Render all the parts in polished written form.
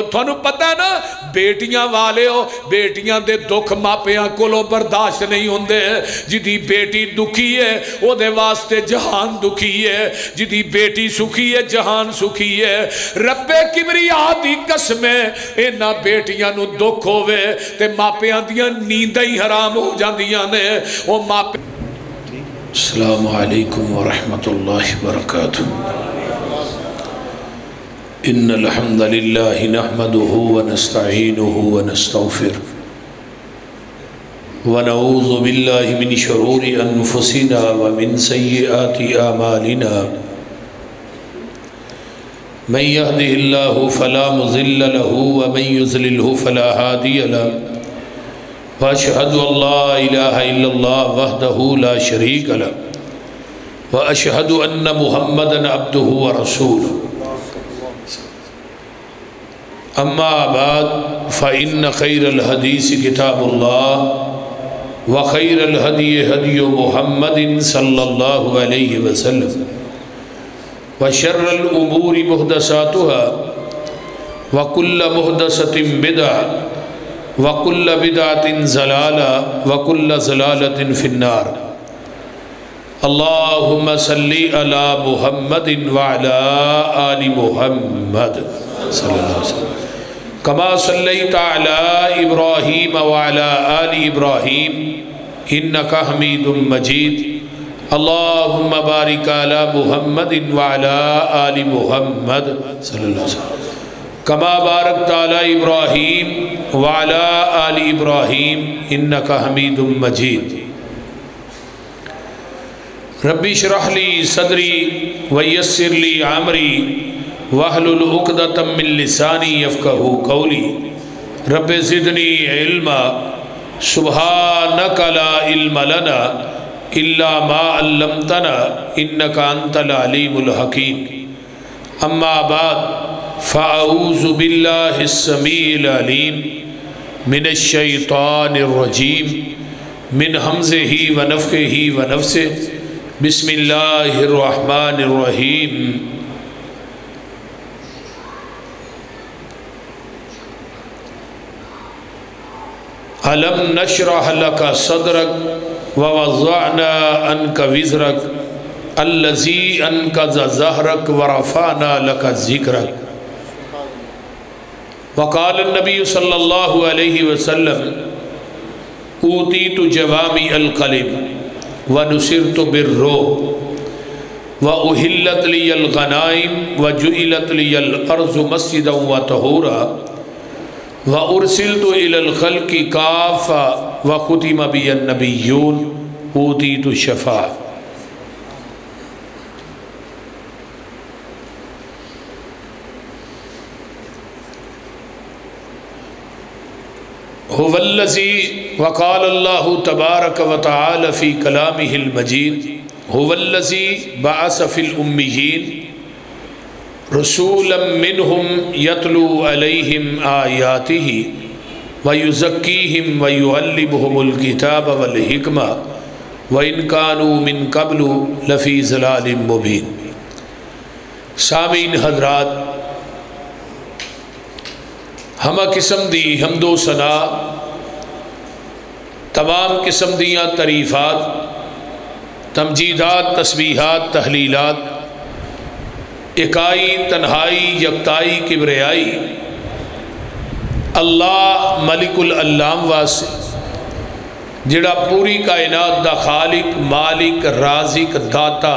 تھانوں پتہ ہے نا بیٹیاں والے ہو بیٹیاں دے دکھ ماپیاں کولوں برداشت نہیں ہوندے جدی بیٹی دکھی ہے او دے واسطے جہان دکھی ہے جدی بیٹی سکھی ہے جہان سکھی ہے رب کبریا دی قسم اینا بیٹیاں نو دکھ ہووے تے ماپیاں دیاں نینداں ہی حرام ہو جاندیاں نے او ماپے السلام علیکم ورحمۃ اللہ وبرکاتہ ان الحمد للہ نحمده ونستعینه ونستغفر ونعوذ باللہ من شرور انفسنا ومن سیئات اعمالنا من يهده الله فلا مضل له ومن يضلل فلا هادي له واشهد ان لا اله الا الله وحده لا شريك له واشهد ان محمدا عبده ورسوله اما بعد فإن خير الحديث كتاب الله وخير الهدي هدي محمد صلى الله عليه وسلم وشر الأمور محدثاتها وكل محدثة بدعة وكل بدعة ضلالة وكل ضلالة في النار اللهم صل على محمد وعلى آل محمد صلی اللہ علیہ وسلم کما صلیت علی ابراہیم وعلی آل ابراہیم انکا حمید مجید اللہم بارک علی محمد وعلی آل محمد صلی اللہ علیہ وسلم کما بارکت علی ابراہیم وعلی آل ابراہیم انکا حمید مجید ربی اشرح لی صدری ویسر لی عمری وَاحْلُلْ عُقْدَةً مِّن لِّسَانِي يَفْقَهُوا قَوْلِي رب زدنی علما سبحانک لا علم لنا الا ما علمتنا انک انت العلیم الحکیم اما بعد فاعوذ باللہ السمیع العلیم من الشیطان الرجیم من حمزہ ونفخہ ونفثہ بسم اللہ الرحمن الرحیم علم نشرح لك صدرك ووضعنا عنك وزرك الذي انقض ظهرك ورفعنا لك ذكرك وقال النبي صلى الله عليه وسلم اوتيت جوامع الكلم ونصرت بالروح واحلت لي الغنائم وجعلت لي الارض مسجدا وطهورا وَأُرْسِلْتُ إِلَى الْخَلْقِ كَافَّةً وَخُتِمَ بِيَ النَّبِيُّونَ أُوتِيتُ الشَّفَاعَةَ هُوَ الَّذِي وَقَالَ اللَّهُ تَبَارَكَ وَتَعَالَى فِي كَلَامِهِ الْمَجِيدِ هُوَ الَّذِي بَعَثَ فِي الْأُمِّيِّينَ رسولا منهم يتلو عليهم آياته ويزكيهم ويعلمهم الكتاب والحكمة وإن كانوا من قبل لفي ضلال مبين سامعین حضرات ہمہ قسم دی حمد و ثنا تمام قسم دیاں تعریفات تمجیدات تسبیحات تحلیلات اکائی تنہائی یکتائی کبریائی اللہ ملک العلام واسے جڑا پوری کائنات دا خالق مالک رازق داتا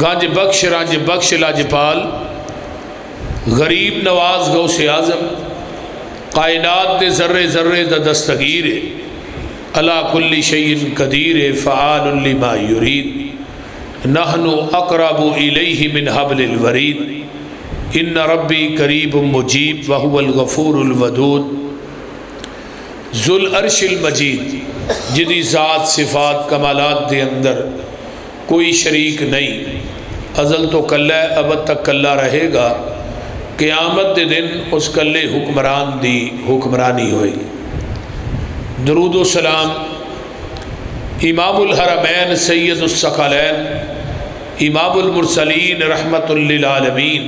گنج بخش رنج بخش لاجپال غریب نواز غوث اعظم کائنات دے ذرے ذرے دا دستگیر علی کل شیء قدیر فعال لما یرید نحن اقرب الیہ من حبل الورید ان ربی قریب مجیب وہو الغفور الودود ذو العرش المجید جدی ذات صفات کمالات دے اندر کوئی شریک نہیں ازل تو کلہ ابد تک کلہ رہے گا قیامت دے دن اس کلے حکمران دی حکمرانی ہوئے گی درود و سلام امام الحرمین سید الثقلین امام المرسلین رحمت للعالمین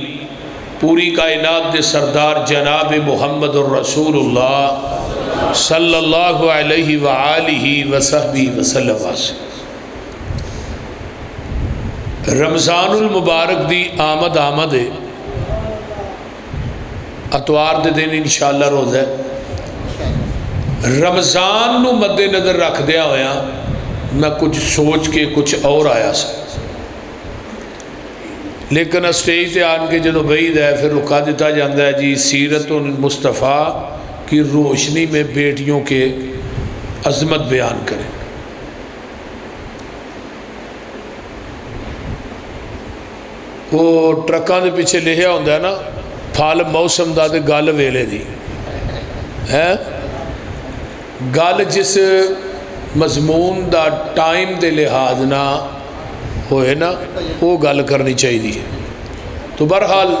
پوری کائنات دے سردار جناب محمد الرسول اللہ صلی اللہ علیہ وآلہ وصحبہ وسلم واسطے رمضان المبارک دی آمد ہے اتوار دے دن انشاءاللہ روزہ ہے رمضان نو مد نظر رکھ دیا ہویا میں کچھ سوچ کے کچھ اور آیا سا لیکن اسٹیج تے آن کے جدو بعید ہے پھر رکا دیتا جاندہ ہے جی سیرت المصطفیٰ کی روشنی میں بیٹیوں کے عظمت بیان کریں وہ ٹرکاں دے پیچھے لکھیا ہوندہ ہے نا پھال موسم دا دے گل ویلے دی ہے گل جس مضمون دا ٹائم دے لحاظ نہ ہوئے نا وہ گل کرنی چاہیے تو بہرحال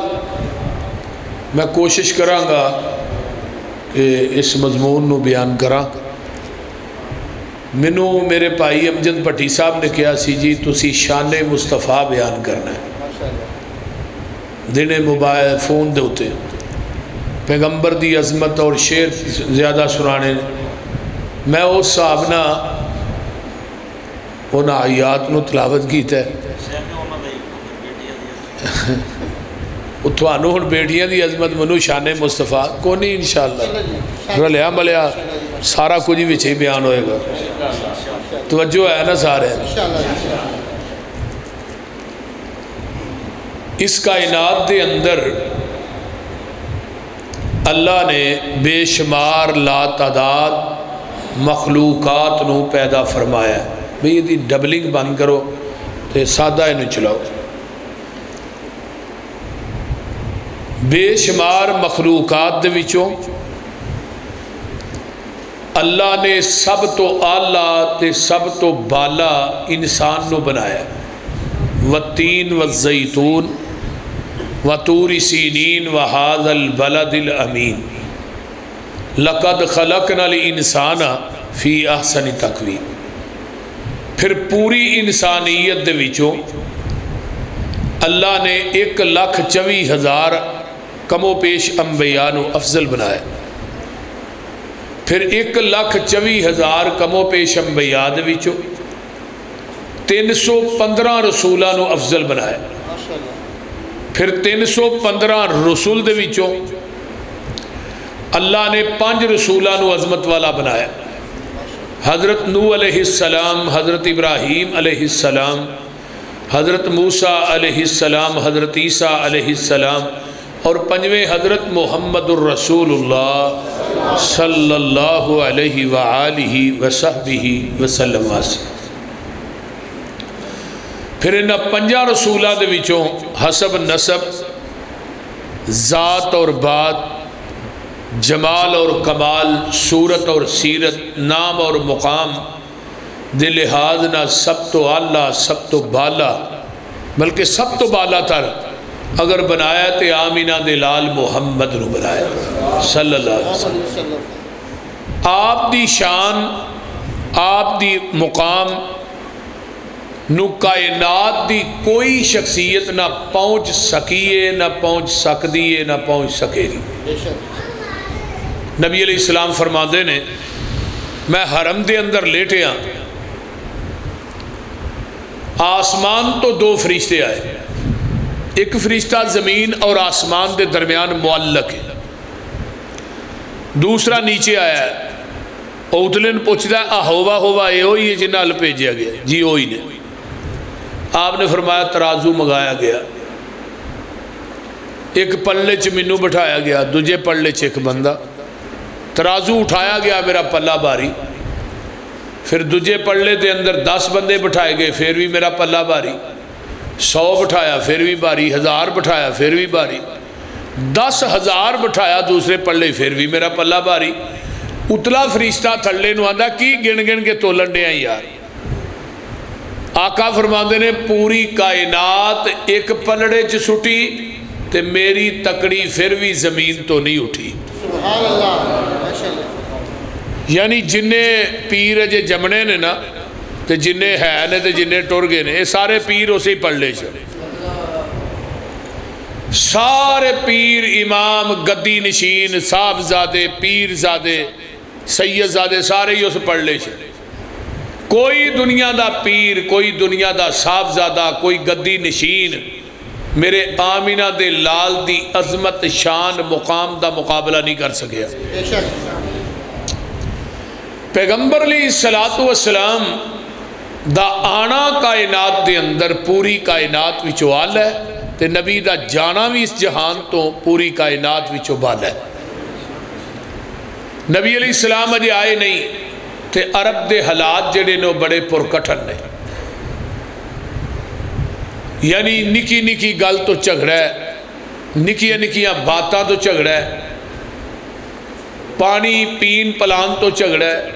میں کوشش کراں گا کہ اس مضمون نو بیان کراں منو میرے بھائی امجد بھٹی صاحب نے کہا سی جی تسی شان مصطفیٰ بیان کرنا ہے دن موبائل فون دے ہوتے پیغمبر دی عظمت اور شعر زیادہ سنانے میں اس صاحب نہ ان آیات نو تلاوت کیتا ہے اتوانو ہن بیٹیاں دی عظمت منو شان مصطفیٰ کو نہیں انشاءاللہ رلیا ملیا سارا کچھ ہی وچے بیان ہوئے گا توجہ ہے نا سارے اس کائنات دے اندر اللہ نے بے شمار لا تعداد مخلوقات نو پیدا فرمایا ہے بھئی یہ ڈبلنگ بند کرو تو سادہ انہوں چلاؤ بے شمار مخلوقات دے وچوں اللہ نے سب تو اعلیٰ تے سب تو بالا انسان نو بنایا والتین والزیتون وطور سینین وہذا البلد الامین لقد خلقنا الانسان فی احسن تقویم پھر پوری انسانیت دے وچوں اللہ نے 1,24,000 کم و پیش انبیاء نو افضل بنایا پھر 1,24,000 کم و پیش انبیاء دے وچوں 315 رسولہ نو افضل بنایا پھر 315 رسول دے وچوں اللہ نے 5 رسولہ نو عظمت والا بنایا حضرت نوح علیہ السلام حضرت ابراہیم علیہ السلام حضرت موسیٰ علیہ السلام حضرت عیسیٰ علیہ السلام اور 5ویں حضرت محمد الرسول اللہ صلی اللہ علیہ وآلہ وصحبہ وسلم پھر انہا 5 رسولہ دے وچوں حسب نسب ذات اور بات جمال اور کمال صورت اور سیرت نام اور مقام دے لحاظ نہ سب تو اعلیٰ سب تو بالا بلکہ سب تو بالا تر اگر بنایا تے آمینہ دے لال محمد نو بنایا صلی اللہ علیہ وسلم آپ دی شان آپ دی مقام نو کائنات دی کوئی شخصیت نہ پہنچ سکیے نہ پہنچ سکدیے نہ پہنچ سکے گی نبی علیہ السلام فرماندے نے میں حرم دے اندر لیٹے ہاں آسمان تو 2 فرشتے آئے ایک فرشتہ زمین اور آسمان دے درمیان معلق ہے دوسرا نیچے آیا ہے اوتلن پوچھتا ہے ہوا اے ہوئی ہے جنہ ال بھیجیا گیا جی ہوئی نے آپ نے فرمایا ترازو منگایا گیا ایک پلے چ مینوں بٹھایا گیا دوجے پلے چ ایک بندہ ترازو اٹھایا گیا میرا پلہ باری پھر دوجے پلے دے اندر 10 بندے بٹھائے گئے پھر بھی میرا پلہ باری 100 بٹھایا پھر بھی باری 1000 بٹھایا پھر بھی باری 10,000 بٹھایا دوسرے پلے پھر بھی میرا پلہ باری اتلا فرشتہ تھلے نو آندا کی گن گن کے تولن دے ہیں یار آقا فرماندے نے پوری کائنات ایک پلڑے چ سٹی تے میری تکڑی پھر بھی زمین تو نہیں اٹھی سبحان اللہ ماشاءاللہ یعنی جننے پیر جے جمنے نے نا تے جننے ہے نے تے جننے ٹر گئے نے یہ سارے پیر اسے پڑھ لے سارے پیر امام گدی نشین صاحبزادے پیر زادے سید زادے سارے ہی اس پڑھ لے سے کوئی دنیا دا پیر کوئی دنیا دا صاحبزادہ کوئی گدی نشین میرے آمینہ دے لال دی عظمت شان مقام دا مقابلہ نہیں کر سکیا پیغمبر علیہ السلام دا آنا کائنات دے اندر پوری کائنات وچو آل ہے تے نبی دا جانا بھی اس جہان تو پوری کائنات وچو بال ہے نبی علیہ السلام اجے آئے نہیں تے عرب دے حالات جڑے نو بڑے پرکٹھن نے یعنی نکی نکی گل تو جھگڑا ہے نکیاں نکیاں باتاں تو جھگڑا ہے پانی پین پلان تو جھگڑا ہے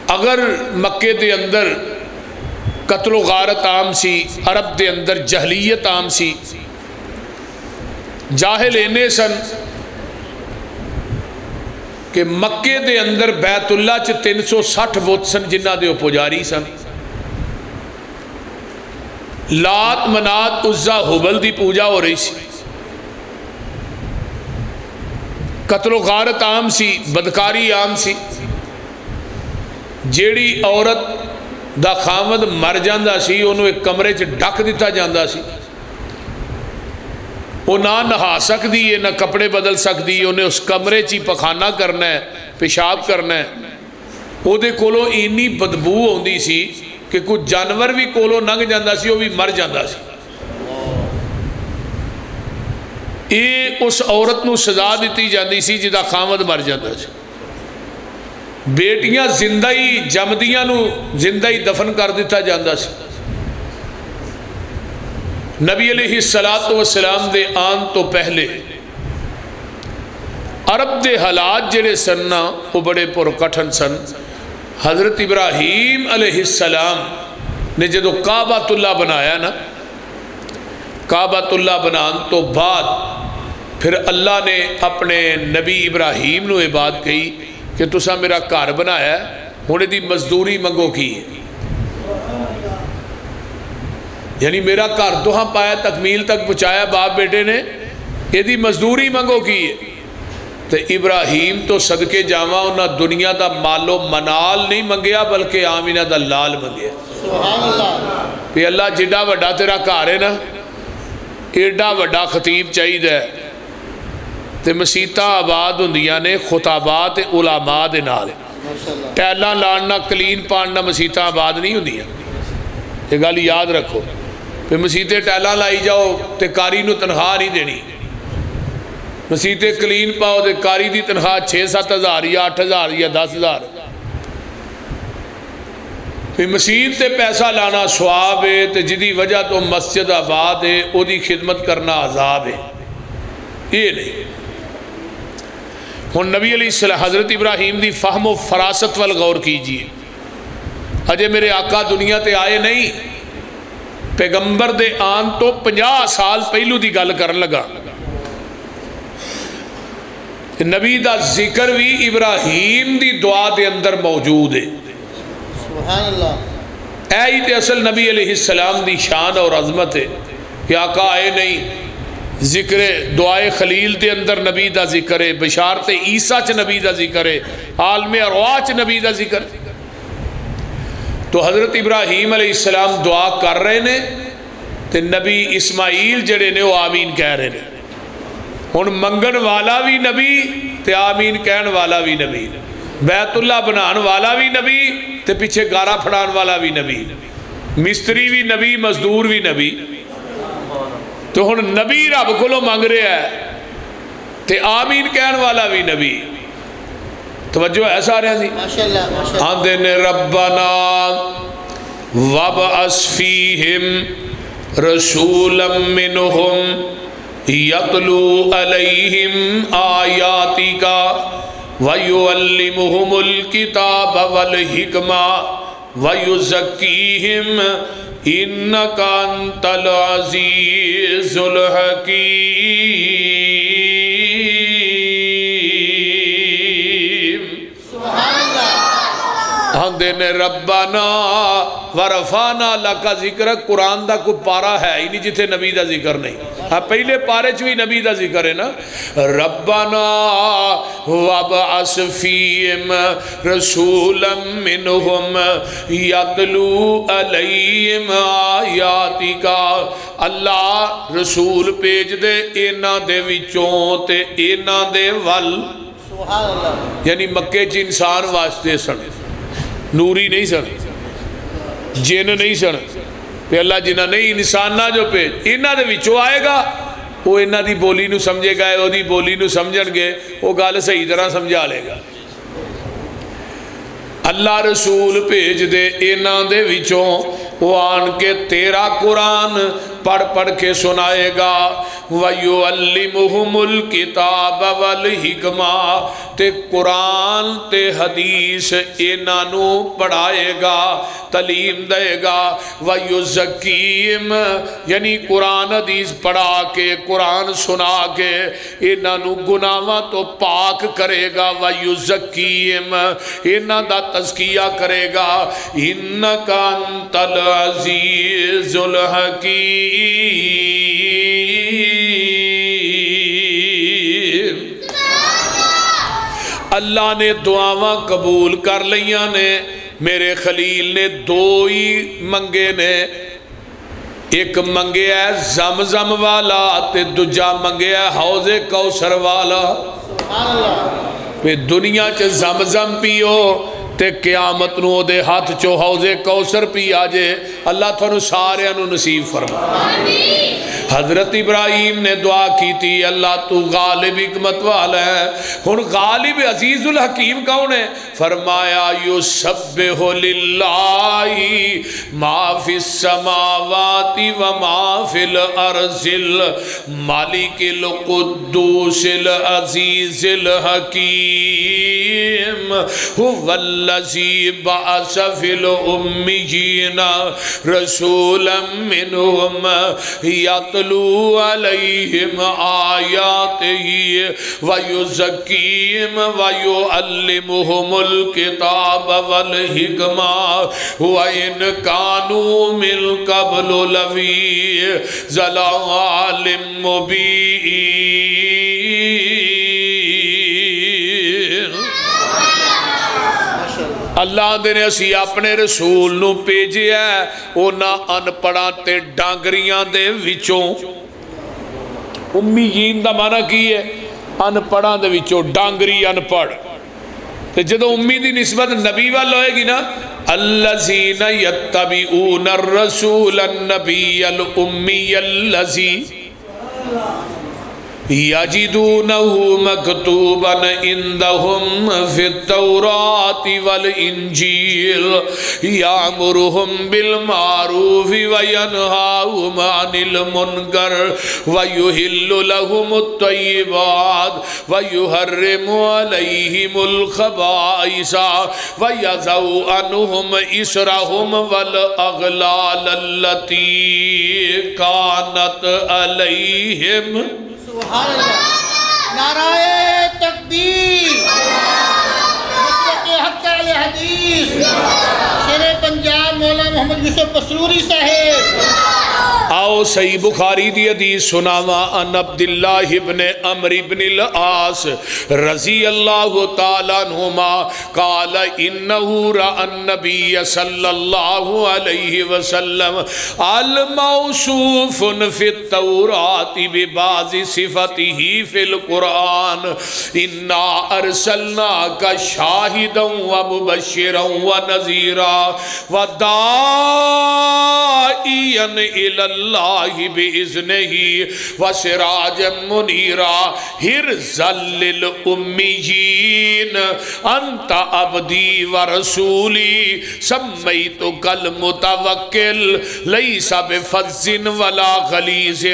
اگر مکے دے اندر قتل و غارت عام سی عرب دے اندر جہلیت عام سی جاہل اینے سن کہ مکے دے اندر بیت اللہ چ 360 بت سن جنہ دے پجاری سن لات منات عزا حبل دی پوجا ہو رہی سی قتل و غارت عام سی بدکاری عام سی جیڑی عورت دا خامد مر جاندہ سی انہوں ایک کمرے چ ڈک دیتا جاندہ سی وہ نہ نہا سکتی ہے نہ کپڑے بدل سکتی ہے انہیں اس کمرے چی پخانہ کرنا ہے پیشاب کرنا ہے وہ دے کولو اینی بدبو ہوندی سی کہ کچھ جانور بھی کولو ننگ جاندہ سی وہ بھی مر جاندہ سی یہ اس عورت نو سزا دیتی جاندی سی جدا خامد مر جاندہ سی بیٹیاں زندہ ہی جمدیاں نو زندہ ہی دفن کر دیتا جاندہ سی نبی علیہ السلام دے آن تو پہلے عرب دے حالات جڑے سننا وہ بڑے پرکٹھن سن حضرت ابراہیم علیہ السلام نے جدو کعبۃ اللہ بنایا نا کعبۃ اللہ بنان تو بعد پھر اللہ نے اپنے نبی ابراہیم نو یہ بات کہی کہ تسا میرا گھر بنایا ہونے دی مزدوری منگو کی یعنی میرا گھر دوہاں پایا تکمیل تک پہنچایا باپ بیٹے نے یہ دی مزدوری منگو کی تو ابراہیم تو صدقے جاواں انہاں دنیا دا مالو منال نہیں منگیا بلکہ آمینہ دا لال منگیا سبحان اللہ کہ اللہ جڈا وڈا تیرا گھر ہے نا ایڈا وڈا خطیب چاہیے تے مسیتاں آباد ہوندیاں نے خطابات علماء دے نال ٹیلاں لاننا کلین پاننا مسیتاں آباد نہیں ہوندیاں یہ گل یاد رکھو پھر مسیتے ٹیلاں لائی جاؤ تے کاری نو تنخواہ نہیں دینی مسیتے کلین پاؤ تے کاری دی تنخواہ 6-7 ہزار یا 8 ہزار یا 10 ہزار پھر مسجد تے پیسہ لانا ثواب ہے تے جدی وجہ تو مسجد آباد ہے او دی خدمت کرنا عذاب ہے یہ نہیں ہن نبی علیہ السلام حضرت ابراہیم دی فہم و فراست وال غور کیجئے اجے میرے آقا دنیا تے آئے نہیں پیغمبر دے آن تو 50 سال پہلو دی گل کرن لگا نبی دا ذکر بھی ابراہیم دی دعا دے اندر موجود ہے سبحان اللہ اے ہی تے اصل نبی علیہ السلام دی شان اور عظمت ہے کہ آقا آئے نہیں ذکر دعائے خلیل دے اندر نبی دا ذکر ہے بشارت عیسیٰ چ نبی دا ذکر ہے عالم ارواح چ نبی دا ذکر ہے تو حضرت ابراہیم علیہ السلام دعا کر رہے نے تے نبی اسماعیل جڑے نے وہ آمین کہہ رہے نے ہن منگن والا بھی نبی تے آمین کہن والا بھی نبی بیت اللہ بنان والا بھی نبی تے پیچھے گارا پھڑان والا بھی نبی مستری بھی نبی مزدور بھی نبی تو ہن نبی رب کولو مانگ رہا ہے تے آمین کہن والا بھی نبی توجہ ہے سارے ہیں ماشاءاللہ آندے نے ربنا وابعث فیہم رسولا منہم یتلو علیہم آیاتکا ویعلمہم الکتاب والحکمہ ویزکیہم انکا انت العزیز الحکیم آندے نے ربنا ورفانا لکا ذکر قرآن دا کوئی پارا ہے ہی نہیں جتھے نبی دا ذکر نہیں ہاں پہلے پارے چوی نبی دا ذکر ہے نا ربنا وابعث فیہم رسولا منہم یتلو علیہم آیاتکا اللہ رسول پیج دے اینا دے وچوں تے اینا دے ول سبحان اللہ یعنی مکے چ انسان واسطے سن نوری نہیں سن جن نہیں سن پہ اللہ جنہ نہیں انسانہ جو پیج اینا دے وچوں آئے گا وہ اینا دی بولی نو سمجھے گا وہ دی بولی نو سمجھن گے وہ گال صحیح طرح سمجھا لے گا اللہ رسول بھیج دے اینا دے وچوں وہ آن کے تیرا قرآن پڑھ پڑھ کے سنائے گا وَيُعَلِّمُهُمُ الْكِتَابَ وَالْحِكْمَةَ تے قرآن تے حدیث انہوں پڑھائے گا تعلیم دے گا وَيُزَكِّيهِمْ یعنی قرآن حدیث پڑھا کے قرآن سنا کے انہوں گناہاں تو پاک کرے گا وَيُزَكِّيهِمْ انہوں دا تزکیہ کرے گا اِنَّكَ أَنْتَ الْعَزِيزُ الْحَكِيمُ اللہ نے دعاواں قبول کر لیاں نے میرے خلیل نے دو ہی منگے نے ایک منگے ہے زمزم والا تے دوجا منگے ہے حوض کوثر والا سبحان اللہ پہ دنیا چ زمزم پیو تے قیامت نو دے ہاتھ چو حوض کوثر پی آجے اللہ تھانو سارے انو نصیب فرما حضرت ابراہیم نے دعا کی تھی اللہ تو غالب حکمت والا ہے ہن غالب عزیز الحکیم کون ہے فرمایا یسبح للہ ما فی السماوات و ما فی الارض المالک القدوس العزیز الحکیم هو الذی بعث فی الامیین رسولا منہم یتلو علیہم آیاتہی ویزکیم ویعلمہم الکتاب والحکمہ وَإِنْ كَانُوا مِنْ قَبْلُ لَفِي ضَلَالٍ مُبِينٍ اللہ نے اسی اپنے رسول نو پیجے ہے اونا ان پڑھا تے ڈانگریاں دے وچوں امیین دا معنی کی ہے ان پڑھا دے وچوں ڈانگری ان پڑھ تے جدو امی دی نسبت نبی وال ہوئے گی نا الذین یتبعون الرسول النبی الامی الذی یجدونہو مکتوبا عندہم فی التوراۃ والانجیل یامرہم بالمعروف وینہاہم عن المنکر ویحل لہم الطیبات ویحرم علیہم الخبائث ویضع عنہم اسرہم والاغلال التي کانت علیہم سبحان اللہ نعرہ تکبیر مسلک حق علی حدیث شیر پنجاب مولا محمد یوسف مسروری صاحب آؤ صحیح بخاری دی حدیث سناوا ان عبداللہ ابن عمر ابن العاص رضی اللہ تعالیٰ عنہما قال انہو رأى النبی صلی اللہ علیہ وسلم الموصوف فی التوراۃ ببعض صفته فی القرآن انا ارسلناک شاہدا ومبشرا ونذیرا وداعیا الی اللہ بإذنہی وسراجا منیرا حرزا للأمیین انت عبدی ورسولی سمیتک المتوکل لیس بفظ ولا غلیظ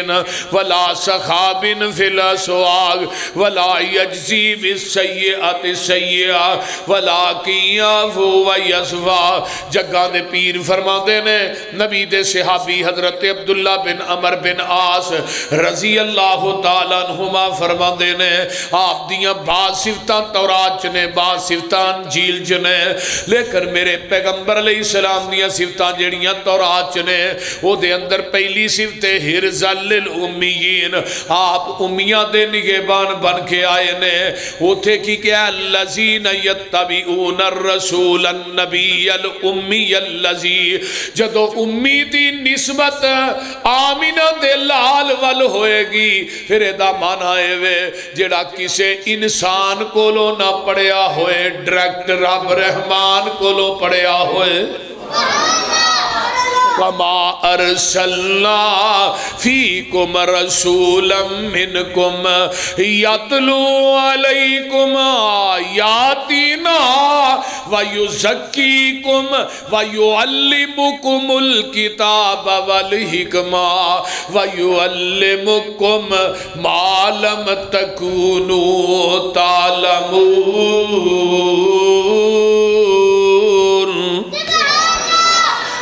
ولا سخاب فی الاسواق ولا یجزی بالسیئۃ السیئہ ولکن یعفو ویصفح جگہ دے پیر فرما دے نے نبی دے صحابی حضرت عبد عبداللہ بن عمر بن عاص رضی اللہ تعالیٰ عنہما فرما دینے آپ دیاں بعض صفتاں تورات چنے بعض صفتاں انجیل چنے لیکن میرے پیغمبر علیہ السلام دیاں صفتاں جڑیاں تورات چنے وہ دے اندر پہلی صفت حرزل للأمیین آپ امیاں دے نگہبان بن کے آئے نے وہ تھے کی کیا الذین یتبعون الرسول النبی الامی الذی جدو امی دی نسبت آمینہ دے لال ول ہوئے گی پھر ایدہ معنی وے جڑا کسے انسان کو لو نہ پڑیا ہوئے ڈریکٹ رب رحمان کو لو پڑیا ہوئے وَمَا أَرْسَلْنَا فِيكُمْ رَسُولًا مِّنْكُمْ يَتْلُو عَلَيْكُمْ آيَاتِنَا وَيُزَكِّيكُمْ وَيُعَلِّمُكُمُ الْكِتَابَ وَالْحِكْمَةَ وَيُعَلِّمُكُمْ مَا لَمْ تَكُونُوا تَعْلَمُونَ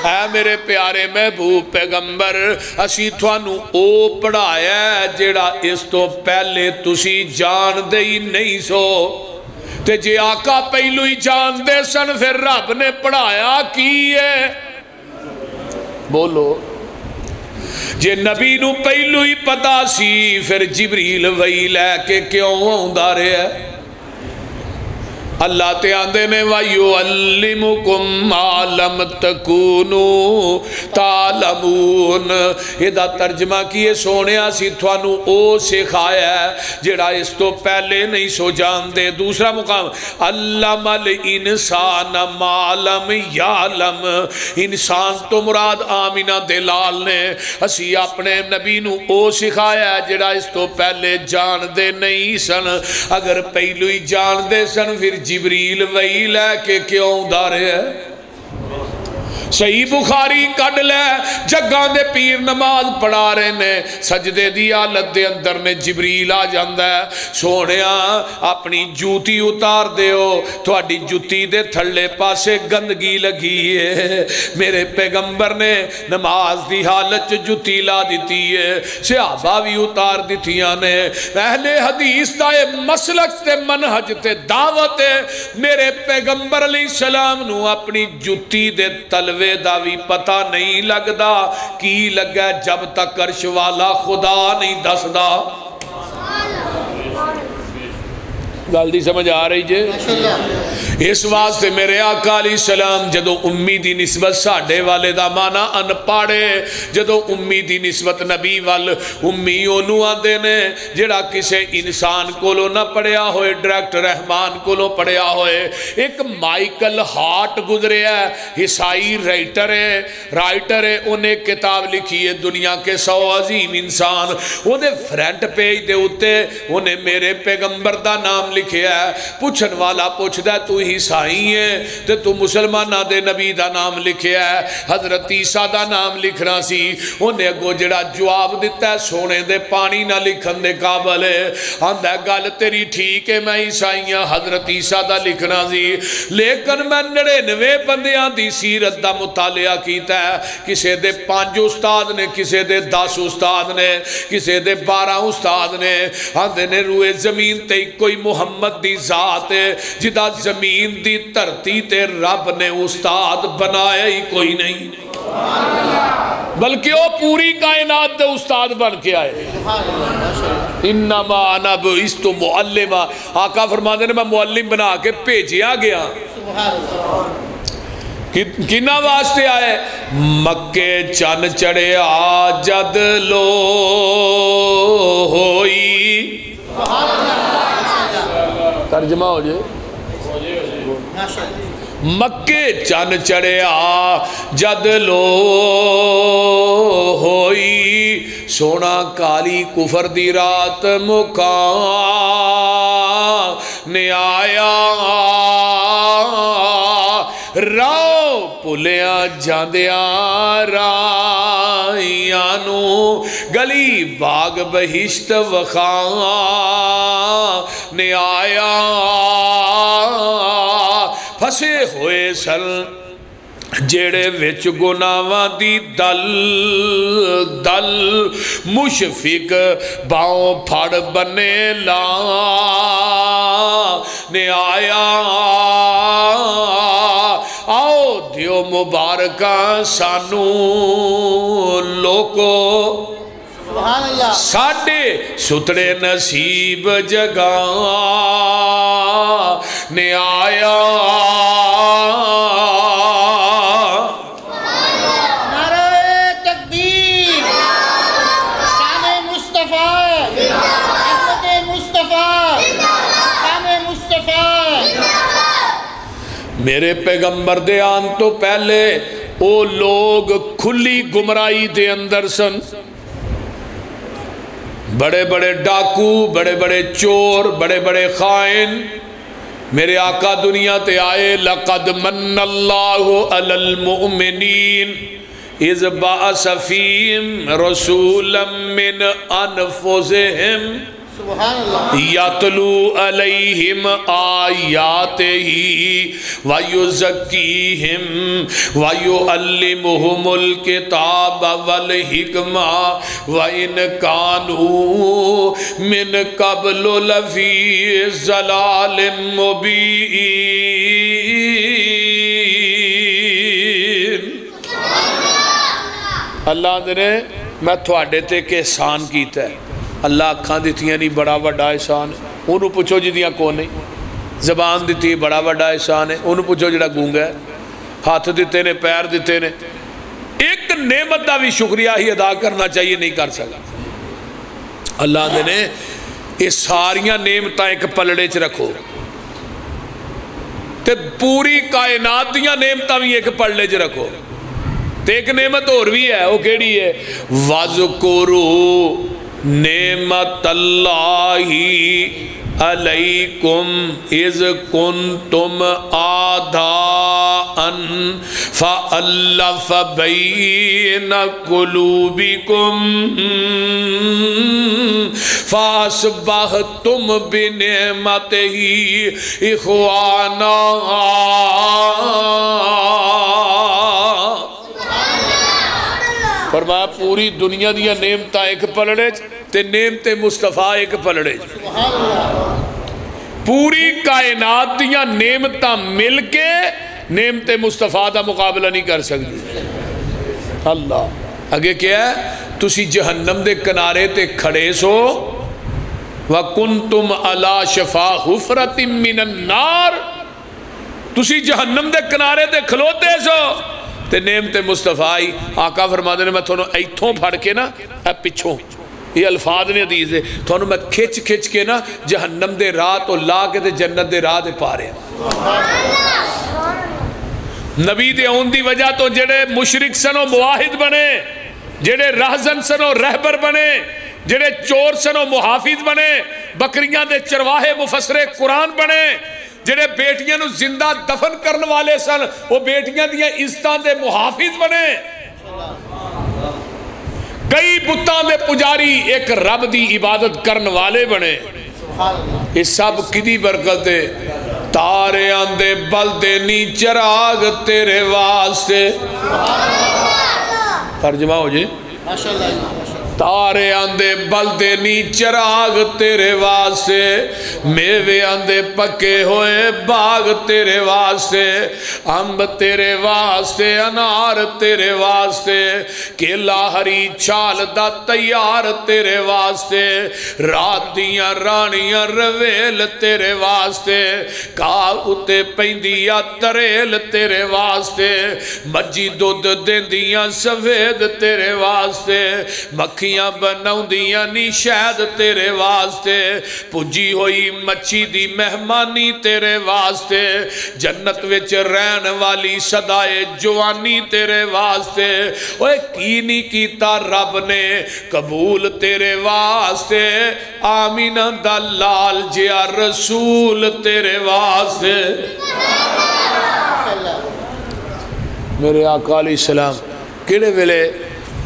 اے میرے پیارے محبوب پیغمبر اسی تھانو او پڑھایا ہے جیڑا اس تو پہلے تسی جان دے ہی نہیں سو تے جے آقا پہلو ہی جان دے سن پھر رب نے پڑھایا کی ہے بولو جے نبی نو پہلو ہی پتا سی پھر جبریل وحی لے کے کیوں ہوندہ رہے ہے اللہ تے آندے نے وَيُعَلِّمُكُمْ مَا لَمْ تَكُونُوا تَعْلَمُونَ ایدہ ترجمہ کیے سونے آسی تھوانو او سکھایا ہے جڑا اس تو پہلے نہیں سو جان دے دوسرا مقام علم الانسان ما لم یعلم انسان تو مراد آمینہ دلال نے اسی اپنے نبی نو او سکھایا ہے جڑا اس تو پہلے جان دے نہیں سن اگر پہلو ہی جان دے سن پھر جبریل وحی لے کے کیوں دارے ہے صحیح بخاری کڈ لے جگاں دے پیر نماز پڑھا رہے نے سجدے دی حالت دے اندر نے جبریل آ جاندا ہے سونیاں اپنی جوتی اتار دیو تھوڑی جوتی دے تھلے پاسے گندگی لگی ہے میرے پیغمبر نے نماز دی حالت جوتی لا دیتی ہے صحابہ بھی اتار دیتیاں نے اہل حدیث دا مسلک تے منہج تے دعوت میرے پیغمبر علیہ السلام نو اپنی جوتی دے تلوے دا بھی پتہ نہیں لگدا کی لگا جب تک عرش والا خدا نہیں دسدا گل دی سمجھ آ رہی جے اس واسطے میرے آقا علیہ السلام جدو امی دی نسبت ساڑھے والے دا مانا ان پاڑے جدو امی دی نسبت نبی وال امی انہوں آدھے نے جڑا کسے انسان کو لو نہ پڑھیا ہوئے ڈائریکٹ رحمان کو لو پڑھیا ہوئے ایک مائیکل ہارٹ گزرے ہے عیسائی رائٹر ہے انہیں کتاب لکھی ہے دنیا کے 100 عظیم انسان انہیں فرنٹ پیج دے ہوتے انہیں میرے پیغمبر دا نام لکھے ہے پوچھن والا پوچھ دا تو عیسائی ہے تے تو مسلمانہ دے نبی دا نام لکھے ہے حضرت عیسیٰ دا نام لکھنا سی انہیں اگو جڑا جواب دیتا ہے سونے دے پانی نہ لکھن دے قابل ہے آندہ گل تیری ٹھیک ہے میں عیسائی ہاں حضرت عیسیٰ دا لکھنا سی لیکن میں 99 بندیاں دی سیرت دا مطالعہ کیتا ہے کسے دے 5 استاد نے کسے دے 10 استاد نے کسے دے 12 استاد نے آندے نے روئے زمین تے کوئی محمد دی ذات ہے جدہ زمین دی دھرتی تے رب نے استاد بنایا ہی کوئی نہیں بلکہ وہ پوری کائنات دے استاد بن کے آئے انما انا بعثت معلما آقا فرماتے ہیں میں معلم بنا کے بھیجیا گیا کنا واسطے آئے مکے چن چڑھیا جد لو ہوئی ترجمہ ہو جائے مکے چن چڑھیا جد لو ہوئی سونا کالی کفر دی رات مکان نے آیا راو پولیاں جاندیاں رائیانو گلی باغ بہشت وخان نے آیا پھسے ہوئے سن جڑے وچ گناواں دی دل دل مشفق باؤں پھڑ بنے لا نے آیا آؤ دیو مبارکہ سانو لوکو سبحان اللہ ساڑھے ستڑے نصیب جگہ نے آیا نعرہ تکبیر شان مصطفیٰ عظمت مصطفیٰ شان مصطفیٰ میرے پیغمبر دے آن تو پہلے او لوگ کھلی گمرائی دے اندر سن بڑے بڑے ڈاکو بڑے بڑے چور بڑے بڑے خائن میرے آقا دنیا تے آئے لقد من اللہ علی المؤمنین اذ بعث فیہم رسولا من انفسہم سبحان اللہ یتلو علیہم آیاتہی ویزکیہم ویعلمہم الکتاب والحکمہ وإن کانوا من قبل لفی ضلال مبین اللہ نے میں تھوڑے تے کہ احسان کیتا ہے اللہ اکھاں دیتیاں نہیں بڑا وڈا احسان ہے انہوں پوچھو جدیاں کون نہیں زبان دیتی ہے بڑا وڈا احسان ہے انہوں پوچھو جڑا گونگا ہے ہاتھ دیتے نے پیر دیتے نے ایک نعمت دا بھی شکریہ ہی ادا کرنا چاہیے نہیں کر سکا اللہ نے یہ ساریاں نعمتاں ایک پلڑے چ رکھو تے پوری کائنات دیاں نعمتاں بھی ایک پلڑے چ رکھو تے ایک نعمت اور بھی ہے وہ کیڑی ہے وَذْكُرُوا نعمت اللہ علیکم اذ کنتم آداءً فألف بین قلوبکم فاصبحتم بنعمتہ اخوانا فرمایا پوری دنیا دیا نعمتہ ایک پلڑے تے نعمت مصطفیٰ ایک پلڑے پوری کائنات دیا نعمتہ مل کے نعمت مصطفیٰ دا مقابلہ نہیں کر سکتی اللہ اگے کیا ہے تسی جہنم دے کنارے تے کھڑے سو وَكُنْتُمْ عَلَى شَفَا حُفْرَةٍ مِّنَ النَّارِ تسی جہنم دے کنارے تے کھلوتے سو تے نعمت مصطفیٰ آقا فرما دے میں تھونوں ایتھوں پھڑ کے نا اے پچھوں یہ الفاظ نے حدیث دے تھونوں میں کھچ کھچ کے نا جہنم دے راہ تو لا کے تے جنت دے راہ دے پا رہے ہیں نبی دے اون دی وجہ تو جڑے مشرک سنو مواحد بنے جڑے رہزن سنو رہبر بنے جڑے چور سنو محافظ بنے بکریاں دے چرواہے مفسر قرآن بنے جڑے بیٹیاں نو زندہ دفن کرن والے سن وہ بیٹیاں دیا عزتاں دے محافظ بنے کئی بتاں دے پجاری ایک رب دی عبادت کرن والے بنے یہ سب کدی برکت ہے تارے آندے بلدے نی چراغ تیرے واسطے ترجمہ ہو جی تارے آندے بلدے نی چراغ تیرے واسطے میوے آندے پکے ہوئے باغ تیرے واسطے امب تیرے واسطے انار تیرے واسطے کیلا ہری چھال دا تیار تیرے واسطے رات دیاں رانیاں رویل تیرے واسطے کاؤ اتے پیندیا تریل تیرے واسطے مجی دودھ دیندیاں سوید تیرے واسطے مکھیاں بناؤں دیا نی شہد تیرے واسطے پجی ہوئی مچھی دی مہمانی تیرے واسطے جنت وچ رہن والی صدائے جوانی تیرے واسطے اوے کی نہیں کیتا رب نے قبول تیرے واسطے آمین دلال جیا رسول تیرے واسطے میرے آقا علیہ السلام کیڑے ویلے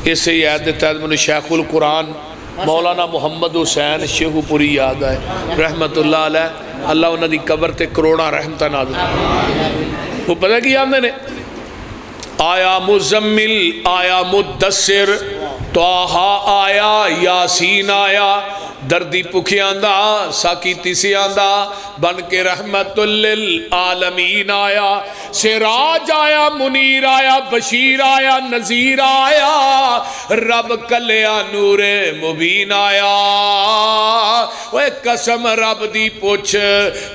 اسے یاد دیتا ہے منو شیخ القرآن مولانا محمد حسین شیخو پوری یاد آئے رحمت اللہ علیہ اللہ انہوں دی قبر تے کروڑا رحمتہ نازل وہ پتہ کی یاد نے آیا مزمل آیا مدثر طٰہٰ آیا یاسین آیا دردی پکھیاں دا ساکی تیسیاں دا بن کے رحمت للعالمین آیا سراج آیا منیر آیا بشیر آیا نذیر آیا رب کلیا نور مبین آیا وہ قسم رب دی پوچھ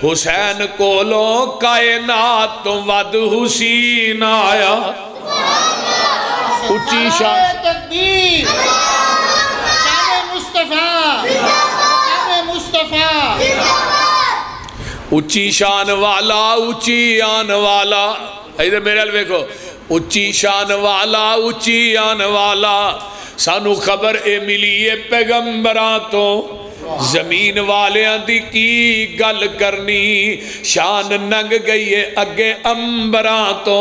حسین کولوں کائنات تو ود حسین آیا اچھی شان تکبیر شان مصطفیٰ شان مصطفیٰ اچھی شان والا اچھی آن والا ادھر میرے لئے دیکھو اچھی شان والا اچھی آن والا سانو خبر اے ملی ہے پیغمبران تو زمین والیاں دی کی گل کرنی شان ننگ گئی ہے اگے امبراں تو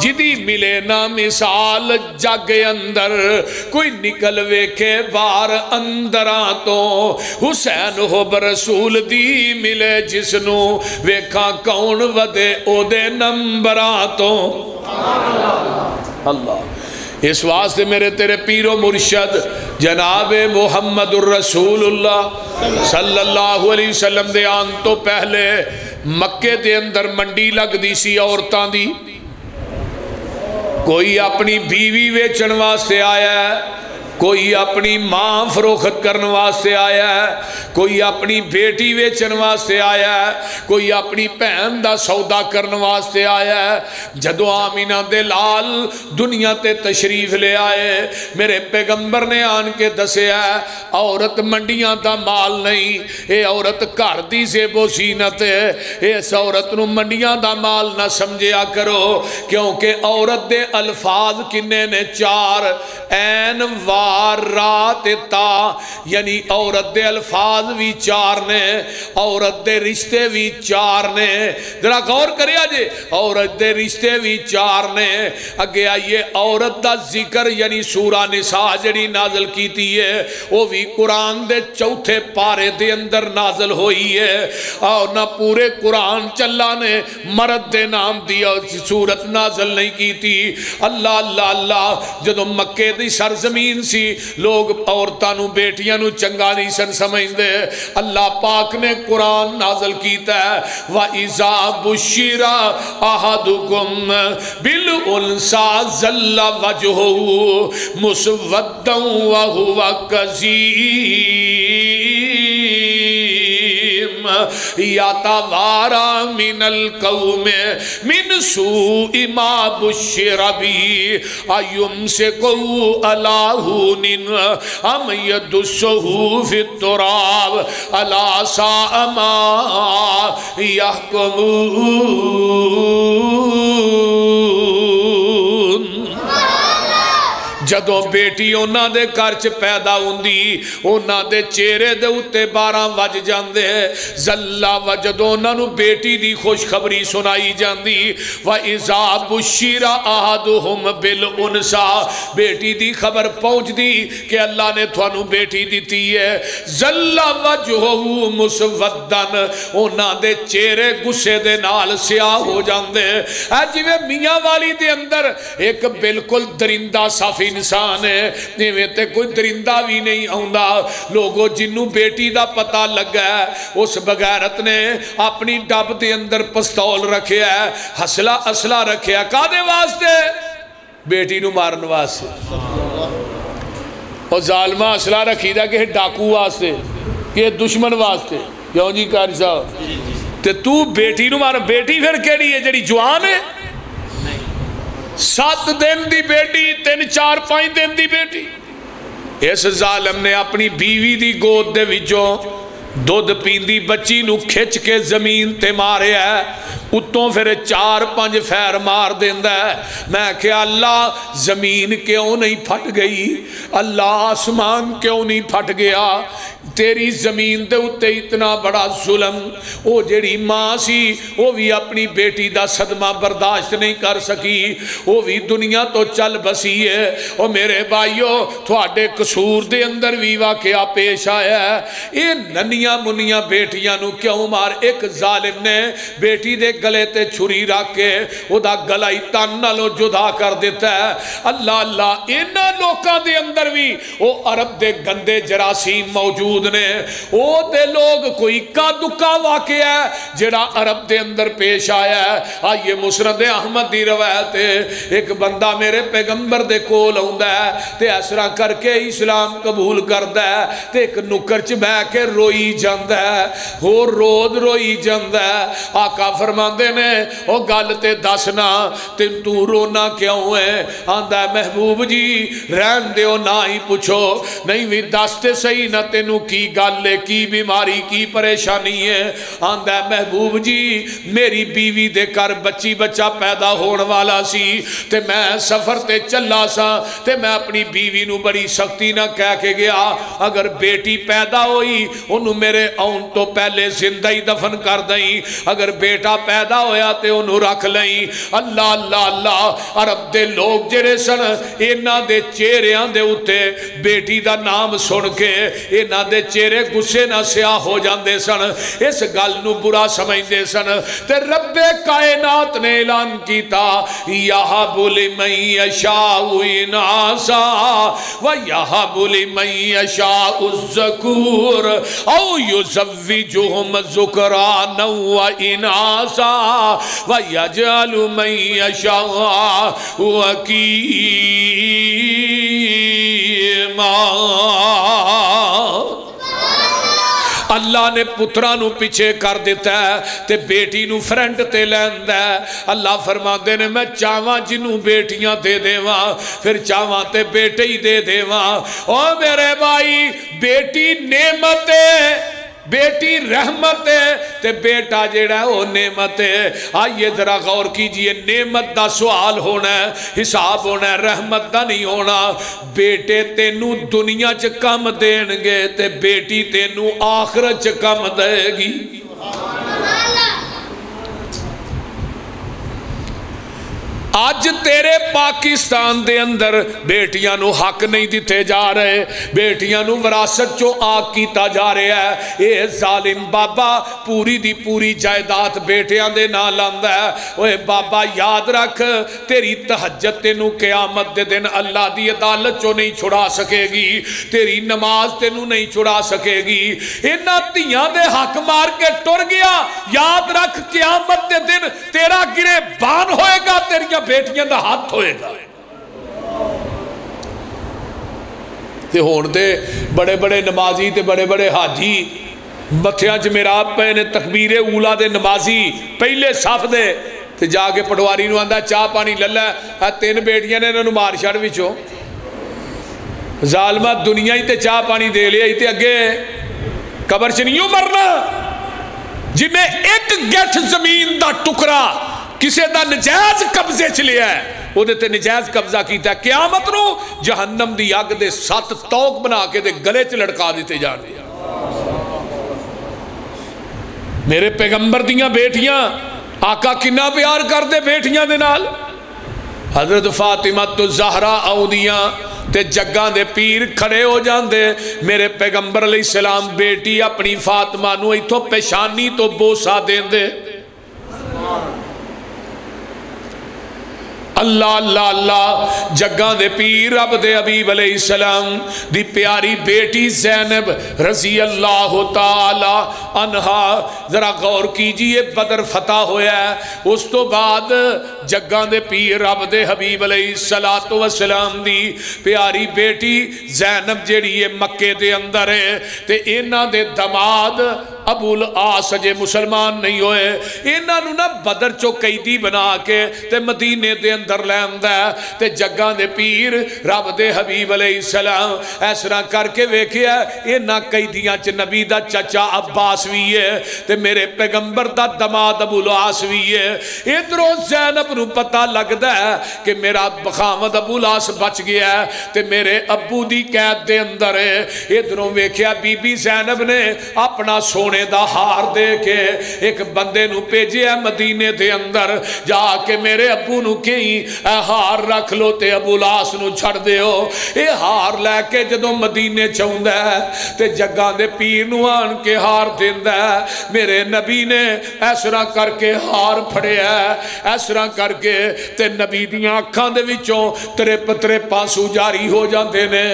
جدی ملے نا مثال جگ اندر کوئی نکل ویکھے بار اندراں تو حسین ہو برسول دی ملے جسنو ویکھاں کون ودے او دے نمبراں تو اللہ اس واسطے میرے تیرے پیر و مرشد جناب محمد الرسول اللہ صلی اللہ علیہ وسلم دے آن تو پہلے مکے دے اندر منڈی لگ دی سی عورتاں دی کوئی اپنی بیوی ویچن واسطے آیا ہے کوئی اپنی ماں فروخت کرنے واسطے آیا ہے کوئی اپنی بیٹی ویچن واسطے آیا ہے کوئی اپنی بہن دا سودا کرنے واسطے آیا ہے جدو آمینہ دے لال دنیا تے تشریف لے آئے میرے پیغمبر نے آن کے دسے ہے عورت منڈیاں دا مال نہیں اے عورت گھر دی زیب و زینت ہے اس عورت نو منڈیاں دا مال نہ سمجھیا کرو کیونکہ عورت دے الفاظ کنے نے چار این رات تا یعنی عورت دے الفاظ بھی چار نے عورت دے رشتے بھی چار نے ذرا غور کریا جے عورت دے رشتے بھی چار نے اگے آئیے عورت دا ذکر یعنی سورہ نساء جڑی نازل کیتی ہے وہ بھی قرآن دے چوتھے پارے دے اندر نازل ہوئی ہے اور نہ پورے قرآن چلا نے مرد دے نام دیا سورت نازل نہیں کیتی اللہ اللہ اللہ جدو مکے دی سرزمین سی لوگ عورتاں نو بیٹیاں نو چنگا نہیں سن سمجھ دے اللہ پاک نے قرآن نازل کیتا ہے وَإِذَا بُشِّرَ أَحَدُكُمْ بِالْأُنْثَىٰ ظَلَّ وَجْهُهُ مُسْوَدًّا وَهُوَ كَظِيمٌ يَتَوَارَىٰ مِنَ الْقَوْمِ مِنْ سُوءِ مَا بُشِّرَ بِهِ أَيُمْسِكُهُ عَلَىٰ هُونٍ أَمْ يَدُسُّهُ فِي التُّرَابِ أَلَا سَاءَ مَا يَحْكُمُونَ جدو بیٹی اونا دے کرچ پیدا ہوندی اونا دے چہرے دے اتے 12 وج جاندے زلہ وجدو اونا نو بیٹی دی خوش خبری سنائی جاندی وَإِذَا بُشِّرَ أَحَدُهُمْ بِالْأُنْثَىٰ بیٹی دی خبر پہنچ دی کہ اللہ نے تھانو بیٹی دیتی ہے زلہ وجہہو مسودن اونا دے چہرے گسے دے نال سیاہ ہو جاندے جویں میاں والی دے اندر ایک بالکل درندہ صافی انسان ہے نیویں تے کوئی درندہ بھی نہیں آؤندا لوگوں جنوں بیٹی دا پتہ لگا ہے اس بغیرت نے اپنی ڈب دے اندر پستول رکھے ہے حسلہ اسلحہ رکھے ہے کادے واسطے بیٹی نو مارن واسطے اور ظالمہ اسلحہ رکھی دا کہ ڈاکو واسطے کہ دشمن واسطے کیوں جی کاری صاحب تے تو بیٹی نو مار بیٹی پھر کیڑی ہے جڑی جوان ہے 7 دن دی بیٹی 3 4 5 دن دی بیٹی اس ظالم نے اپنی بیوی دی گود دے وچوں دودھ پیندی بچی نو کھچ کے زمین تے مارے ہے اتوں پھر 4 5 فیر مار دیندہ ہے میں کہ اللہ زمین کیوں نہیں پھٹ گئی اللہ آسمان کیوں نہیں پھٹ گیا تیری زمین دے اتے اتنا بڑا ظلم وہ جڑی ماں سی وہ بھی اپنی بیٹی دا صدمہ برداشت نہیں کر سکی وہ بھی دنیا تو چل بسی ہے اور میرے بھائیو تھوڑے قصور دے اندر بھی واقعہ پیش آیا ہے یہ ننی ننیاں منیاں بیٹیاں نو کیوں مار؟ ایک ظالم نے بیٹی دے گلے تے چھری رکھ کے او دا گلا ہی تن نالوں جدا کر دیتا ہے۔ اللہ اللہ، انہاں لوکاں دے اندر بھی او عرب دے گندے جراثیم موجود نے۔ او دے لوگ کوئی کا دکا واقعہ ہے جڑا عرب دے اندر پیش آیا ہے۔ آئیے مسند احمد دی روایت ہے، ایک بندہ میرے پیغمبر دے کول آوندا ہے تے اسرا کر کے اسلام قبول کردا ہے تے ایک نکر چ بہ کے روئی جاندا ہے، ہو روز روئی جاندا ہے۔ آقا فرماندے نے او گل تے دسنا تے تو رونا کیوں ہے؟ آندا ہے محبوب جی رہن دیو نہ ہی پوچھو، نہیں بھی دس تے صحیح نہ تینوں کی گل ہے، کی بیماری کی پریشانی ہے؟ آندا ہے محبوب جی میری بیوی دے کر بچی بچہ پیدا ہون والا سی تے میں سفر تے چلا سا تے میں اپنی بیوی نو بڑی سختی نہ کہہ کے گیا اگر بیٹی پیدا ہوئی انہوں میرے آن تو پہلے زندہ ہی دفن کر دیں، اگر بیٹا پیدا ہویا تے انہوں رکھ لیں۔ اللہ اللہ اللہ، عرب دے لوگ جڑے سن اینا دے چہریاں دے اتے بیٹی دا نام سن کے اینا دے چہرے گسے نہ سیاہ ہو جاندے سن، اس گل نو برا سمجھدے سن تے رب کائنات نے اعلان کیتا یہب لمن یشاء اناسا ویہب لمن یشاء الذکور او یزوجہم ذکرانا واناسا ویجعل من یشاء وکیما۔ اللہ نے پترانو پیچھے کر دیتا ہے تے بیٹی نو فرنٹ تے لیندہ ہے۔ اللہ فرماندے نے میں چاہواں جنوں بیٹیاں دے دیواں پھر چاہواں تے بیٹے ہی دے دیواں۔ او میرے بھائی بیٹی نعمت ہے، بیٹی رحمت ہے تے بیٹا جیڑا ہے وہ نعمت ہے۔ آئیے ذرا غور کیجئے، نعمت دا سوال ہونا ہے، حساب ہونا ہے، رحمت دا نہیں ہونا۔ بیٹے تینوں دنیا چ کم دین گے تے بیٹی تینوں آخرت چ کم دے گی۔ آج تیرے پاکستان دے اندر بیٹیاں نو حق نہیں دیتے جا رہے، بیٹیاں نو وراثت چو آگ کیتا جا رہے ہے۔ اے ظالم بابا پوری دی پوری جائیداد بیٹیاں دے نہ لاندہ ہے۔ اوے بابا یاد رکھ تیری تہجد تینو قیامت دے دن اللہ دی عدالت چو نہیں چھڑا سکے گی، تیری نماز تینو نہیں چھڑا سکے گی۔ انہاں تیاں دے حق مار کے ٹر گیا، یاد رکھ قیامت دے دن تیرا گرے بان ہوئے گا، تیریاں بیٹیاں دا ہاتھ ہوئے گا۔ تے ہون دے بڑے بڑے نمازی تے بڑے بڑے حاجی متھیاں چ میراب پے نے تکبیر اولا دے نمازی پہلے صف دے تے جا کے پٹواری نو آندا چاہ پانی للا ہے، تین بیٹیاں نے انہوں مار چھڑ وچوں ظالمہ دنیا ہی تے چاہ پانی دے لیا ہی تے اگے قبر چ نہیں مرنا۔ جنہیں ایک گٹھ زمین دا ٹکرا کسے دا نجائز قبضے چ لیا ہے وہ دیتے نجائز قبضہ کیتا ہے، قیامت نو جہنم دی آگ دے 7 توق بنا کے دے گلے چ لڑکا دیتے جان دیا۔ میرے پیغمبر دیاں بیٹیاں آقا کنا پیار کر دے بیٹیاں دے نال۔ حضرت فاطمہ تو زہرا آؤدیاں تے جگاں دے پیر کھڑے ہو جان دے، میرے پیغمبر علیہ السلام بیٹی اپنی فاطمہ نو ایتھو پیشانی تو بوسا دین دے۔ اللہ اللہ اللہ، جگاں دے پیر رب دے حبیب علیہ السلام دی پیاری بیٹی زینب رضی اللہ تعالی عنہا، ذرا غور کیجئے بدر فتح ہویا ہے، اس تو بعد جگاں دے پیر رب دے حبیب علیہ السلام دی پیاری بیٹی زینب جیڑی ہے مکے دے اندر ہے تے اینا دے دماد ابو العاص جے مسلمان نہیں ہوئے، اینا نو نا بدر چو قیدی بنا کے تے مدینے دے اندر لے آندا ہے تے جگاں دے پیر رب دے حبیب علیہ السلام ایسرا کر کے ویکھیا اینا قیدیاں چ نبی دا چچا عباس بھی ہے تے میرے پیغمبر دا دماد ابو العاص بھی ہے۔ ادھروں زینب نو پتہ لگدا ہے کہ میرا بخامد ابو العاص بچ گیا ہے تے میرے ابو دی قید دے اندر ہے۔ ادھروں ویکھیا بی بی زینب نے اپنا سونا سونے دا ہار دے کے ایک بندے نو پیجے ہے مدینے دے اندر جا کے میرے ابو نو کہیں اے ہار رکھ لو تے ابو لاس نو چھڑ دے ہو اے ہار لے کے جدو مدینے چاہندہ ہے تے جگہ دے پیر نو آن کے ہار دیندہ ہے میرے نبی نے ایسرا کر کے ہار پھڑے ہے ایسرا کر کے تے نبی دیاں اکھاں دے وچوں ترے پاسو جاری ہو جاندے نے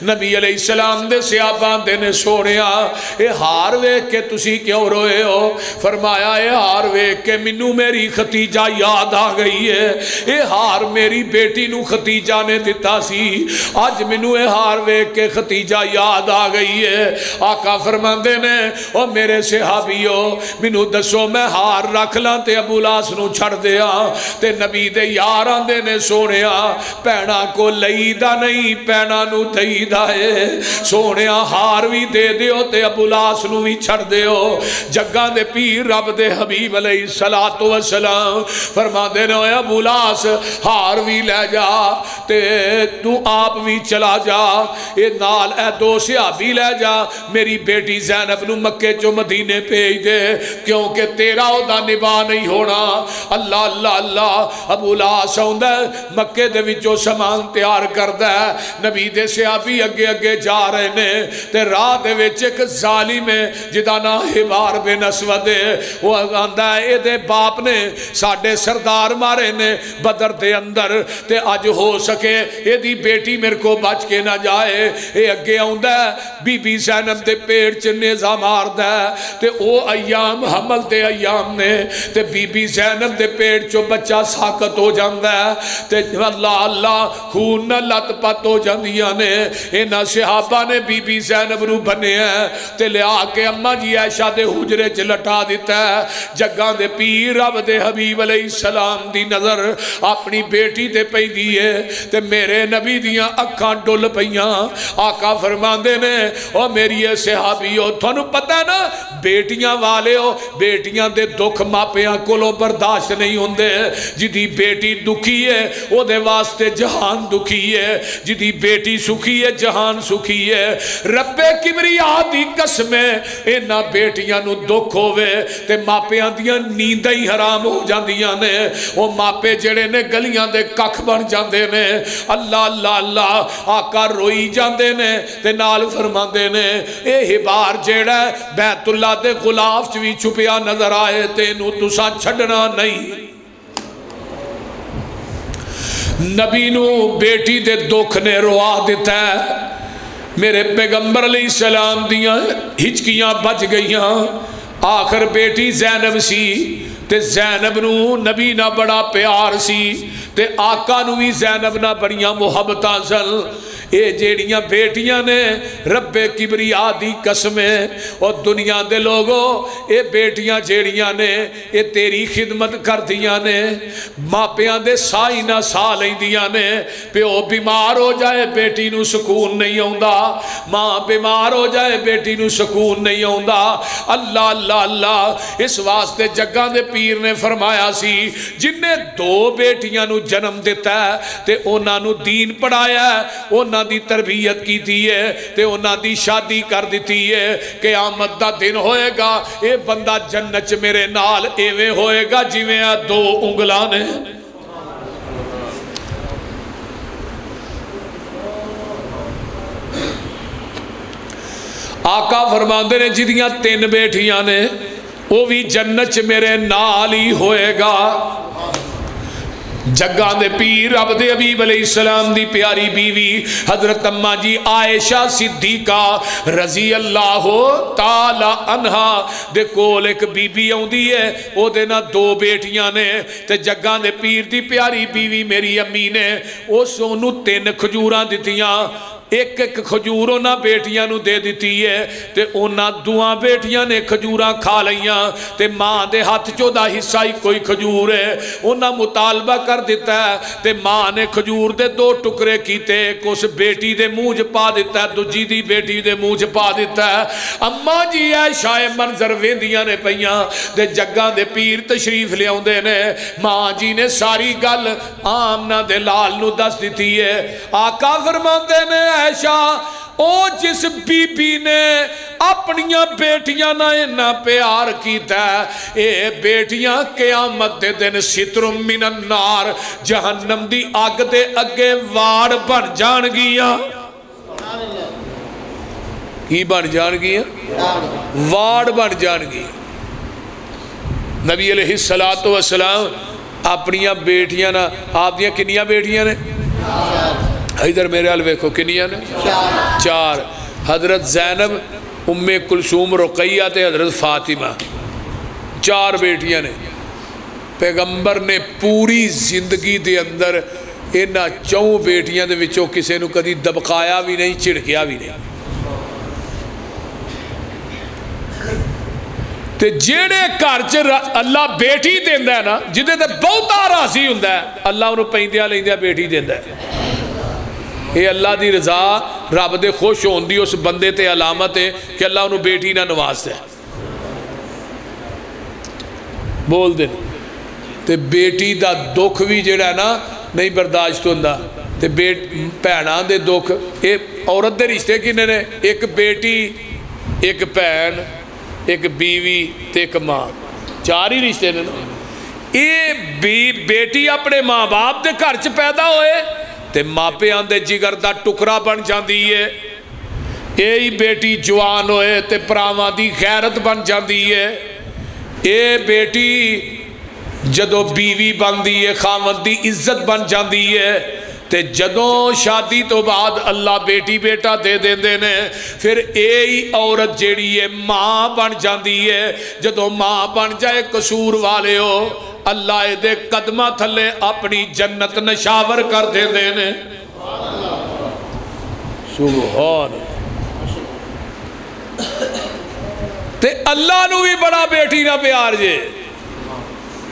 نبی علیہ السلام دے صحابہ دے نے سونیا اے ہار ویکھ کے تسی کیوں روئے ہو فرمایا اے ہار ویکھ کے منو میری ختیجہ یاد آ گئی ہے اے ہار میری بیٹی نو ختیجہ نے دیتا سی آج منو اے ہار ویکھ کے ختیجہ یاد آ گئی ہے آقا فرماندے نے او میرے صحابیو منو دسو میں ہار رکھ لاں تے ابو لاس نو چھڑ دیا تے نبی دے یاراں دے نے سونیا پینا کو لئی دا نہیں پینا نو دئی دا ہے سونیا ہار بھی دے دیو تے ابو لاس نو بھی چھڑ دیو جگہ دے پیر رب دے حبیب علیہ السلام فرما دینا اے ابو لاس ہار بھی لے جا تے تو آپ بھی چلا جا اے نال اے دو صحابی لے جا میری بیٹی زینب نو مکے چو مدینے پیج دے کیونکہ تیرا او دا نبا نہیں ہونا اللہ اللہ اللہ ابو لاس ہوندہ مکے دے وچو سامان تیار کردہ نبی دے صحابی اگے اگے جا رہے نے تے راہ دے وچ ایک ظالم ہے جدا نا حبار بن اسود ہے وہ آندہ ہے اے دے باپ نے ساڑھے سردار مارے نے بدر دے اندر تے آج ہو سکے اے دی بیٹی میرے کو بچ کے نہ جائے اے اگے آندہ ہے بی بی زینب دے پیڑ چنے زامار دے تے او ایام حمل دے ایام نے تے بی بی زینب دے پیڑ چو بچہ ساکت ہو جاندہ ہے تے اللہ اللہ خون نہ لت پت ہو جاندیاں نے اینا صحابہ نے بی بی زینب رو بنے ہیں تے لے آکے اممہ جی عائشہ دے حجرے چ لٹا دیتا ہے جگہ دے پیر رب دے حبیب علیہ السلام دی نظر اپنی بیٹی دے پئی دیئے تے میرے نبی دیاں اکھاں ڈول پئیاں آقا فرماندے نے او میری صحابی ہو تھانو پتہ ہے نا بیٹیاں والے ہو بیٹیاں دے دکھ ماپیاں کولوں برداشت نہیں ہوندے جدی بیٹی دکھی ہے او دے واسطے جہان دکھی ہے جدی بیٹی سکھی ہے جہان سکھی ہے رب کبریا دی قسمیں اینا بیٹیاں نو دکھ ہوئے تے ماپیاں دیاں نیندہ ہی حرام ہو جاندیاں نے وہ ماپے جڑے نے گلیاں دے ککھ بن جاندے نے اللہ اللہ اللہ آقا روئی جاندے نے تے نال فرماندے نے اے حبار جڑا بیت اللہ دے غلاف چوی چھپیا نظر آئے تے نو تسا چھڑنا نہیں نبی نو بیٹی دے دکھ نے روا دیتا ہے میرے پیغمبر علیہ السلام دیاں ہچکیاں بچ گئیاں آخر بیٹی زینب سی تے زینب نو نبی نہ بڑا پیار سی تے آقا نو بھی زینب نہ بڑیاں محبتاں سن اے جیڑیاں بیٹیاں نے رب کبریا دی قسمیں اور دنیا دے لوگوں اے بیٹیاں جیڑیاں نے اے تیری خدمت کر دیاں نے ماپیاں دے سائی نہ سا لیں دیاں نے پیو بیمار ہو جائے بیٹی نو سکون نہیں ہوندہ ماں بیمار ہو جائے بیٹی نو سکون نہیں ہوندہ اللہ اللہ اللہ اس واسطے جگہ دے پیر نے فرمایا سی جن نے دو بیٹیاں نو جنم دیتا ہے تے انہاں نو دین پڑھایا ہے انہاں دی تربیت کی دیئے تے انہاں دی شادی کر دیتی ہے قیامت دا دن ہوئے گا اے بندہ جنت میرے نال ایویں ہوئے گا جویں دو انگلانے آقا فرماندے نے جدیاں تین بیٹیاں نے وہ بھی جنت میرے نال ہی ہوئے گا جگہ دے پیر عبد حبیب علیہ السلام دی پیاری بیوی حضرت اماں جی عائشہ صدیقہ رضی اللہ تعالی عنہ دے کول ایک بی بی آؤندی ہے او دے نا دو بیٹیاں نے تے جگہ دے پیر دی پیاری بیوی میری امی نے او سونو 3 کھجوراں دتیاں ایک ایک کھجور انہاں بیٹیاں نو دے دیتی ہے تے انہاں دوہاں بیٹیاں نے کھجوراں کھا لیاں تے ماں دے ہاتھ چو دا حصہ ہی کوئی کھجور ہے انہاں مطالبہ کر دیتا ہے تے ماں نے کھجور دے 2 ٹکرے کیتے کس بیٹی دے موج پا دیتا ہے دوجی دی بیٹی دے موج پا دیتا ہے اماں جی عائشہ منظر ویندیاں نے پئیاں دے جگہ دے پیر تشریف لے آوندے نے ماں جی نے ساری گل آمنہ دے لال نو دس دیتی ہے آقا فرماندے نے عائشہ او جس بی بی نے اپنیاں بیٹیاں نہ اینا پیار کیتا ہے، اے بیٹیاں قیامت دے دن سترم من النار جہنم دی آگ دے اگے واڑ بن جان گیا. کی بن جان گیا؟ واڑ بن جان گیا. نبی علیہ السلام اپنیاں بیٹیاں نا، آپ دیاں کنیاں بیٹیاں نے؟ ادھر میرے حال ویکھو کنیاں نے؟ 4. حضرت زینب، ام کلثوم، رقیہ تے حضرت فاطمہ، 4 بیٹیاں نے. پیغمبر نے پوری زندگی دے اندر انہاں 4 بیٹیاں دے وچوں کسے نو کدی دبکایا بھی نہیں، چھڑکیا بھی نہیں. تے جیڑے گھر چ اللہ بیٹی دیندا ہے نا، جدے تے بہتا راضی ہوندا ہے، اللہ انہوں پیندیاں لیندیاں بیٹی دیندا ہے. یہ اللہ دی رضا، رب دے خوش ہون دی اس بندے تے علامت ہے کہ اللہ انہوں بیٹی نہ نوازدا ہے. بول دے تے بیٹی دا دکھ بھی جڑا ہے نا نہیں برداشت ہوندا. تے بھیناں دے دکھ، اے عورت دے رشتے کنے نے؟ ایک بیٹی، ایک بھین، ایک بیوی تے ایک ماں، 4 ہی رشتے نے نا. یہ بیٹی اپنے ماں باپ دے گھر چ پیدا ہوئے تے ماپیاں دے جگر دا ٹکڑا بن جاندی ہے. یہ بیٹی جوان ہوئے تے پراواں دی غیرت بن جاندی ہے. یہ بیٹی جدو بیوی بندی ہے خامد دی عزت بن جاندی ہے. تے جدوں شادی تو بعد اللہ بیٹی بیٹا دے دیندے نے، پھر اے عورت جیڑی ہے ماں بن جاندی ہے. جدوں ماں بن جائے قصور والے ہو، اللہ دے قدمہ تھلے اپنی جنت نشاور کر دیندے نے. سبحان. تے اللہ نو بھی بڑا بیٹی نہ پیار جے،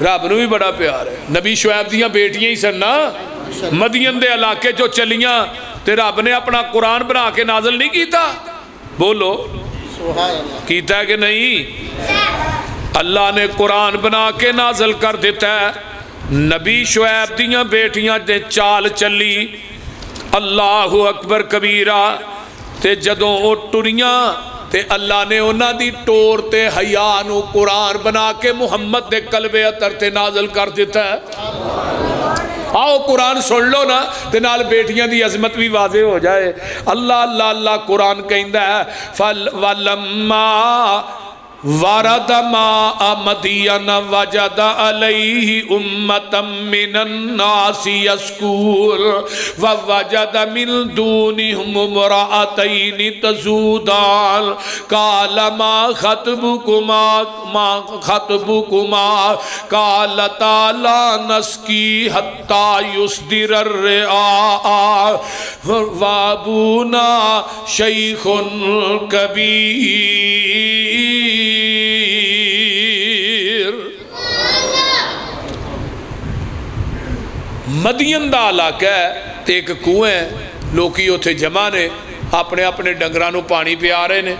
رب نو بھی بڑا پیار ہے. نبی شعیب دیاں بیٹیاں ہی سن نا، مدین دے علاقے جو چلیاں تے رب نے اپنا قرآن بنا کے نازل نہیں کیتا. بولو کیتا ہے کہ نہیں؟ اللہ نے قرآن بنا کے نازل کر دیتا ہے. نبی شعیب دیاں بیٹیاں دے چال چلی، اللہ اکبر کبیرہ. تے جدوں او ٹریاں تے اللہ نے انہاں دی ٹور تے حیا نو قرآن بنا کے محمد دے قلب اطہر تے نازل کر دیتا ہے. آؤ قرآن سن لو نا تے نال بیٹیاں دی عظمت بھی واضح ہو جائے. اللہ اللہ اللہ قرآن کہندا ہے فَلَمَّا وَرَدَ مَاءَ مَدْيَنَ وَجَدَ عَلَيْهِ أُمَّةً مِّنَ النَّاسِ يَسْقُونَ وَوَجَدَ مِن دُونِهِمُ امْرَأَتَيْنِ تَذُودَانِ قَالَ مَا خَطْبُكُمَا قَالَتَا لَا نَسْقِي حَتَّى يُصْدِرَ الرِّعَاءُ وَأَبُونَا شَيْخٌ كَبِيرٌ. مدین دا علاقہ ہے تے ایک کنویں ہے، لوکی اتھے جمع نے، اپنے اپنے ڈنگرانو پانی پیا رہے نے،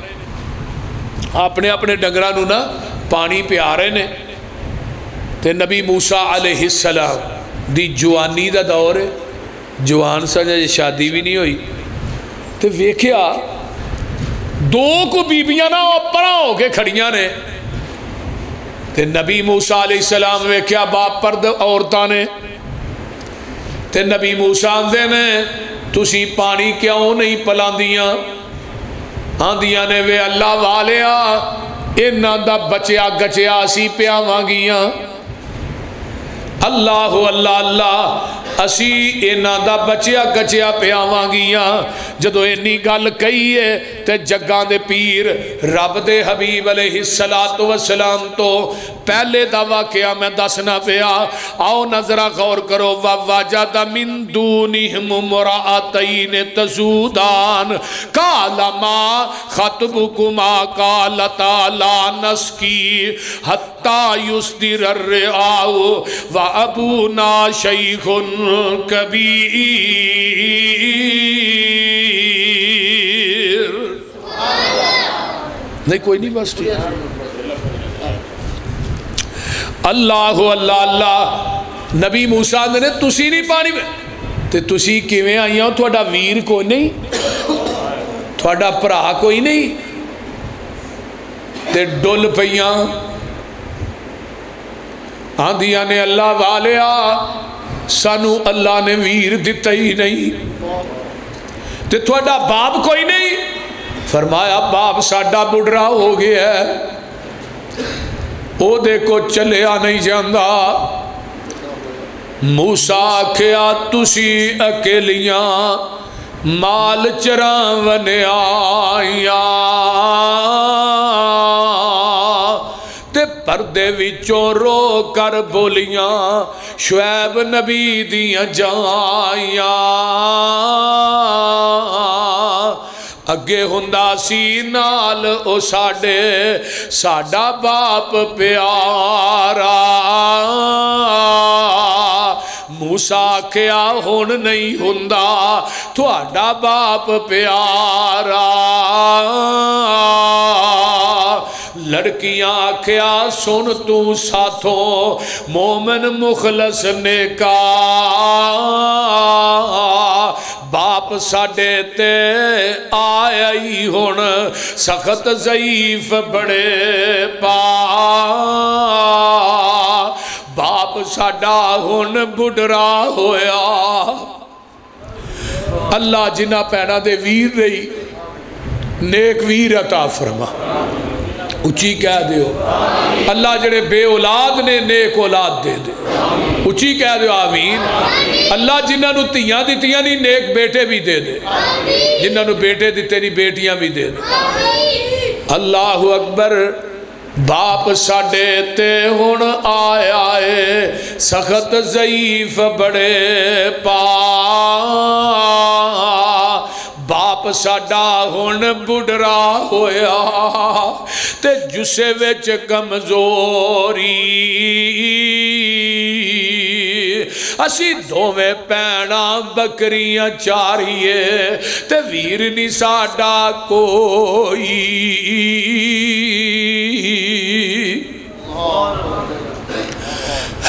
اپنے اپنے ڈنگرانو نا پانی پیا رہے نے. تے نبی موسیٰ علیہ السلام دی جوانی دا دور ہے، جوان سجا شادی بھی نہیں ہوئی. تے ویکھیا 2 کو بیبیاں نا پرا ہو کے کھڑیاں نے. تے نبی موسیٰ علیہ السلام ویکھیا باپ پرد عورتاں نے. تے نبی موسیٰ آندے نے تسی پانی کیوں نہیں پلاندیاں؟ آندیاں نے وے اللہ والیا انہاں دا بچیا گچیا اسی پیاواں گیاں. اللہ اللہ اللہ اسی انہاں دا بچیا گچیا پیاواں گیاں. جدو اینی گل کہی ہے تے جگاں دے پیر رب دے حبیب علیہ السلام تو پہلے دا واقعہ میں دسنا پیا. آؤ نظرہ غور کرو. وَوَجَدَ مِن دُونِهِمُ امْرَأَتَيْنِ تَذُودَانِ قَالَ مَا خَطْبُكُمَا قَالَتَا لَا نَسْقِي حَتَّى يُصْدِرَ الرِّعَاءُ وَأَبُونَا شَيْخٌ کبیر. نہیں کوئی نہیں بس ٹھیک. اللہ اللہ اللہ. نبی موسیٰ نے تسی نہیں پانی میں تے تسی کیویں آئیاں تھوڑا ویر کوئی نہیں. تھوڑا پرا کوئی نہیں تے ڈول پیاں آندیاں نے اللہ والیا سانو اللہ نے ویر دیتا ہی نہیں تے تھوڑا باپ کوئی نہیں فرمایا باپ ساڈا بڑھرا ہو گیا ہے او دیکھو چلیا نہیں جاندہ موسیٰ کیا تسی اکیلیاں مال چران آئیاں تے پردے وچوں رو کر بولیاں شعیب نبی دیاں جائیاں اگے ہندا سی نال او ساڈا باپ پیارا موسیٰ کیا ہون نہیں ہندا تھوڑا باپ پیارا لڑکیاں کیا سن تو ساتھوں مومن مخلص نیکا باپ ساڑے تے آیا ہی ہون سخت ضعیف بڑے پا باپ ساڑا ہون بڑھرا ہویا اللہ جنہ پینا دے ویر رہی نیک ویر عطا فرما اچھی کہہ دیو اللہ جڑے بے اولاد نے نیک اولاد دے دے اچھی کہہ دیو آمین اللہ جنہاں نو تیاں دیتیاں نہیں نیک بیٹے بھی دے دے جنہاں نو بیٹے دیتے نہیں بیٹیاں بھی دے دے اللہ اکبر باپ ساڑے تے ہون آیا ہے سخت ضعیف بڑے پا باپ ساڑا ہون بڑھرا ہویا تے جسے وچ کمزوری اسی دوویں پینا بکریاں چاریے تے ویر نہیں ساڑا کوئی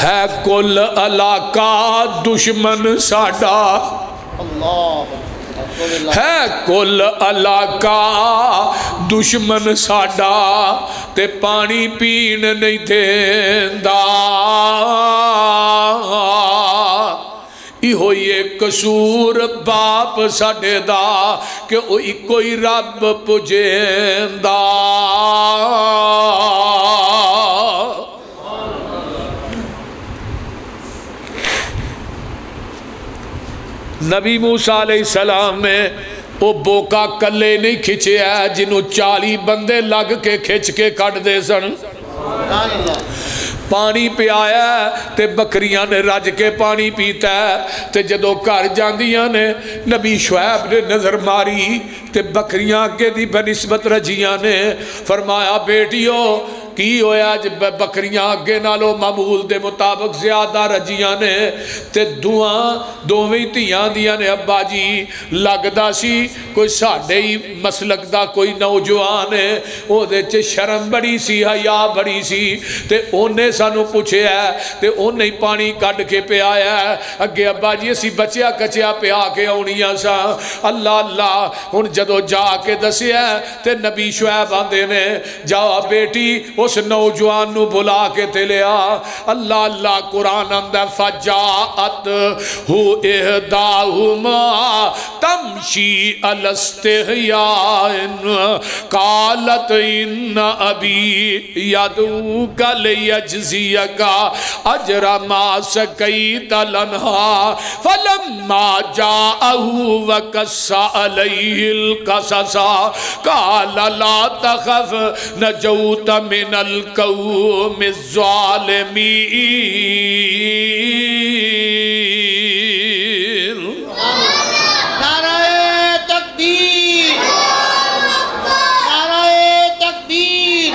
ہے کل علاقہ دشمن ساڑا ہے کل علاقہ دشمن ساڑا تے پانی پین نہیں دیندہ ای ہوئی ایک قصور باپ ساڑے دا کہ کوئی رب پجیندہ نبی موسیٰ علیہ السلام نے وہ بوکا کلے نہیں کھچے ہے جنہوں 40 بندے لگ کے کھچ کے کٹ دے سن پانی پہ آیا تے بکریاں نے رج کے پانی پیتا ہے تے جدو کر جاندیاں نے نبی شعیب نے نظر ماری تے بکریاں کے دی بنسبت رجیاں نے فرمایا بیٹیو کی ہویا جب بکریاں آگے نالو معمول دے مطابق زیادہ رجیاں نے تے دوویں تیاں دیاں نے ابا جی لگدا سی کوئی ساڑھے ہی مسلک دا کوئی نوجوان ہے او دے چے شرم بڑی سی حیا بڑی سی تے اونے سانو پوچھے ہے تے اونے ہی پانی کڑ کے پہ آیا ہے اگے ابا جی اسی بچیا کچیا پہ آکے اونیاں سا اللہ اللہ ان جدو جا کے دسی ہے تے نبی شعیب آندے نے جاؤ بیٹی اس نوجوان نو بلا کے تے لیا اللہ اللہ قرآن اندہ فجاعت ہو اہداہما تمشی الستحیائن قالت ان ابی یدوکا لیجزیکا اجر ما سکیت لنہا فلما جاءہو وکسا علیہ القصصا قال لا تخف نجوت من القوم الظالمین نعرہ تکبیر نعرہ تکبیر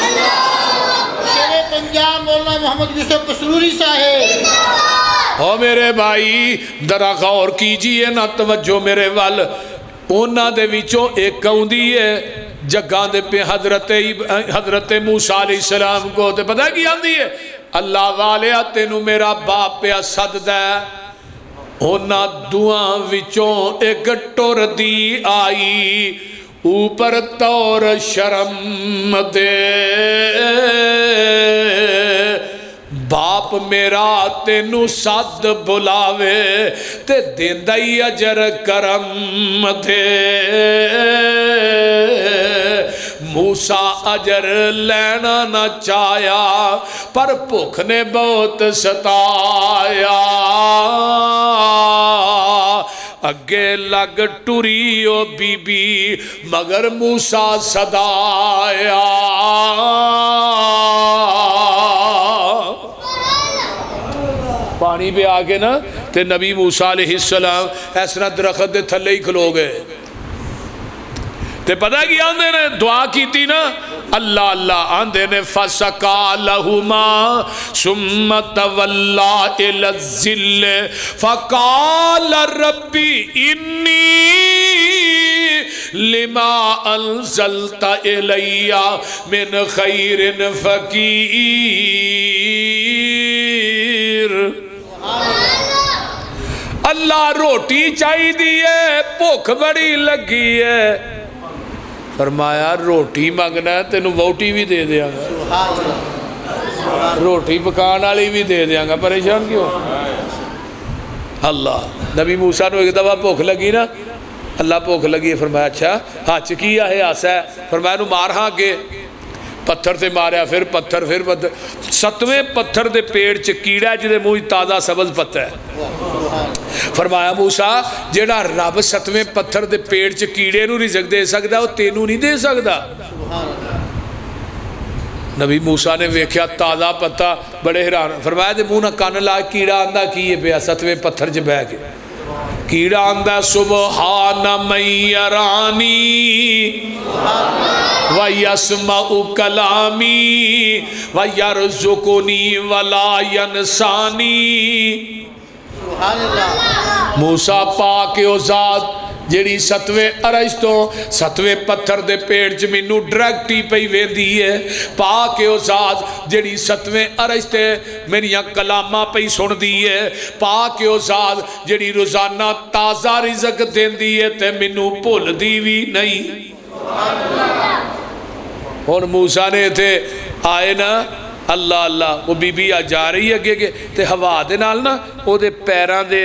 شیر پنجاب مولانا محمد یوسف قصروری صاحب او میرے بھائی ذرا غور کیجئے نا توجہ میرے وال اونا دے وچوں ایک کاؤندی ہے جگہ دے پہ حضرت موسیٰ علیہ السلام کو تے پتہ کی آندی ہے اللہ والے تینو میرا باپ پہ صد دے اونا دعاں وچوں ایک ٹور دی آئی اوپر طور شرم دے باپ میرا تینو سد بلاوے تے دیندہ ہی اجر کرم دے موسیٰ اجر لینا نہ چاہیا پر بھوک نے بہت ستایا اگے لگ ٹوری او بی بی مگر موسیٰ صدایا پانی پہ آگے نا تے نبی موسیٰ علیہ السلام ایسنا درخت دے تھلے ہی کھلو گئے تے پتہ کیا آندے نے دعا کی تھی نا اللہ اللہ آندے نے فَسَقَا لَهُمَا ثُمَّ تَوَلَّا إِلَى الظِّلِّ فَقَالَ رَبِّ إِنِّي لِمَا أَنزَلْتَ إِلَيَّ مِنْ خَيْرٍ فَقِيرٌ اللہ روٹی چاہی دیئے بھوک بڑی لگی ہے فرمایا روٹی مانگنا ہے تینو ووٹی بھی دے دیا گا روٹی پکان والی بھی دے دیا گا پریشان کیوں اللہ نبی موسیٰ نے ایک دفعہ بھوک لگی نا اللہ بھوک لگی فرمایا اچھا ہاتھ کیا ہے آسا ہے فرمایا نو مار ہاں کے پتھر سے ماریا پھر پتھر 7ویں پتھر دے پیڑ چ کیڑا ہے جدے منہ تازہ سبز پتہ ہے فرمایا موسیٰ جیڑا رب 7ویں پتھر دے پیڑ چ کیڑے نو رزق دے سکدا وہ تینو نہیں دے سکدا نبی موسیٰ نے ویکھیا تازہ پتہ بڑے حیران فرمایا دے منہ نہ کان لا کیڑا آندا کیے پیا 7ویں پتھر چ بہ کے کیڑا آندا سبحان من یرانی وَيَسْمَعُ كَلَامِي وَيَرْزُقُنِي وَلَا يَنْسَانِي موسیٰ پاک او ذات جیڑی 7ویں عرش تو 7ویں پتھر دے پیڑ چ مینوں ڈائریکٹی پئی ویندی ہے پاک او ذات جیڑی 7ویں عرش تے میریاں کلاماں پئی سندی ہے پاک او ذات جیڑی روزانہ تازہ رزق دیندی ہے تے مینوں بھلدی وی نہیں ہن موسیٰ نے تھے آئے نا اللہ اللہ وہ بی بی آ جا رہی ہے اگے تے ہوا دے نال نا او دے پیراں دے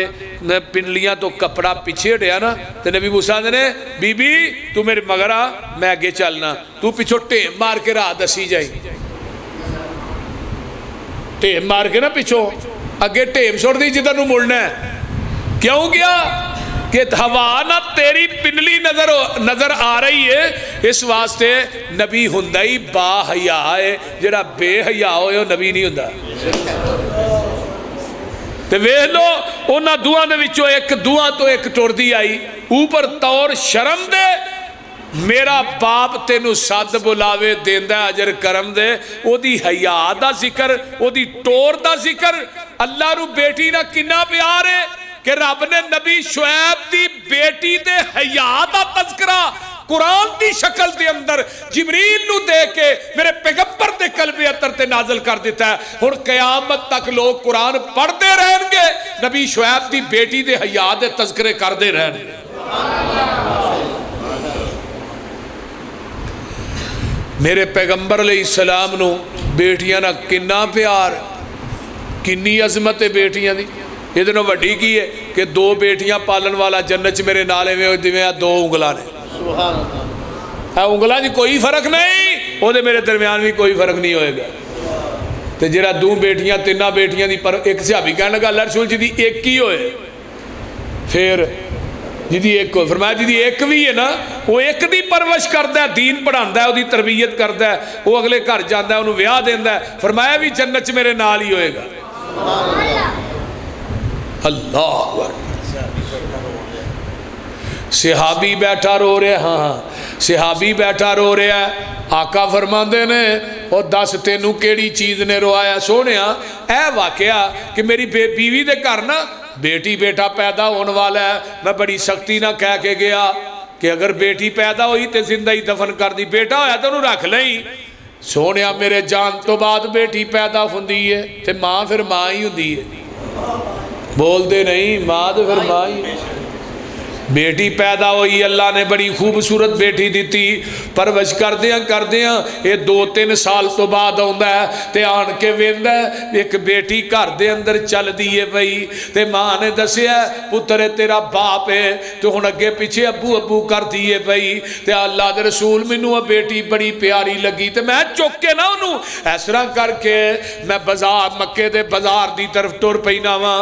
پنڈلیاں تو کپڑا پیچھے ہٹیا نا تے نبی موسیٰ نے بی بی تو میرے مگر آ میں اگے چلنا تو پیچھو ٹیم مار کے راہ دسی جائی ٹیم مار کے نا پیچھو اگے ٹیم چھوڑ دی جدھر نو مڑنا ہے کیوں گیا کہ ہوا نہ تیری پنڈلی نظر آ رہی ہے اس واسطے نبی ہندائی با حیا ہے جڑا بے حیا ہوئے نبی نہیں ہندا تے ویکھ لو انہاں دعاں دے وچوں ایک دعا تو ایک ٹردی آئی اوپر طور شرم دے میرا باپ تینو سد بلاوے دیندا اجر کرم دے او دی حیا دا ذکر او دی ٹور دا ذکر اللہ رو بیٹی نہ کنا پیار ہے کہ رب نے نبی شعیب دی بیٹی دے حیا دا تذکرہ قرآن دی شکل دے اندر جبریل نو دے کے میرے پیغمبر دے قلب اطہر تے نازل کر دیتا ہے اور قیامت تک لوگ قرآن پڑھتے رہیں گے نبی شعیب دی بیٹی دے حیا دے تذکرے کر دے رہیں گے میرے پیغمبر علیہ السلام نو بیٹیاں نہ کنا پیار کنی عظمت بیٹیاں دی یہ دنوں وڈی کی ہے کہ 2 بیٹیاں پالن والا جنت میرے نالے میں دیویں 2 انگلاں نے انگلاں دی کوئی فرق نہیں وہ دے میرے درمیان بھی کوئی فرق نہیں ہوئے گا تے جڑا 2 بیٹیاں 3 بیٹیاں دی پر ایک صحابی کہنے لگا اللہ رسول جی دی ایک ہی ہوئے پھر جی دی ایک ہوئے فرمایا جی دی ایک بھی ہے نا وہ ایک دی پرورش کردا ہے دین پڑھاندا ہے وہ دی تربیت کردا ہے وہ اگلے گھر جاندا ہے انہوں ویاہ دیندا ہے فرمایا بھی جنت میرے نال ہی ہوئے گا اللہ صحابی بیٹھا رو رہے ہاں صحابی بیٹھا رو رہے ہیں آقا فرماندے نے اور 10 تینوں کیڑی چیز نے روایا سونیا اے واقعہ کہ میری بیوی دے گھر نا بیٹی بیٹا پیدا ہونے والا ہے میں بڑی سختی نہ کہہ کے گیا کہ اگر بیٹی پیدا ہوئی تے زندہ ہی دفن کر دی بیٹا ہویا تو انہوں رکھ لیں سونیا میرے جان تو بعد بیٹی پیدا ہوندی ہے تے ماں پھر ماں ہی ہوندی ہے بول دے نہیں ماں تو پھر ماں ہی بیٹی پیدا ہوئی اللہ نے بڑی خوبصورت بیٹی دیتی پرورش کردیاں یہ 2-3 سال تو بعد آندا ہے تے آن کے ویندا ہے ایک بیٹی گھر دے اندر چل دیے پئی تے ماں نے دسیا پتر تیرا باپ ہے تو ہن اگے پیچھے ابو ابو کر دیے پئی تے اللہ دے رسول مینوں بیٹی بڑی پیاری لگی تے میں چک کے نہ انہوں اس طرح کر کے میں بازار مکے دے بازار دی طرف ٹر پئی نا وا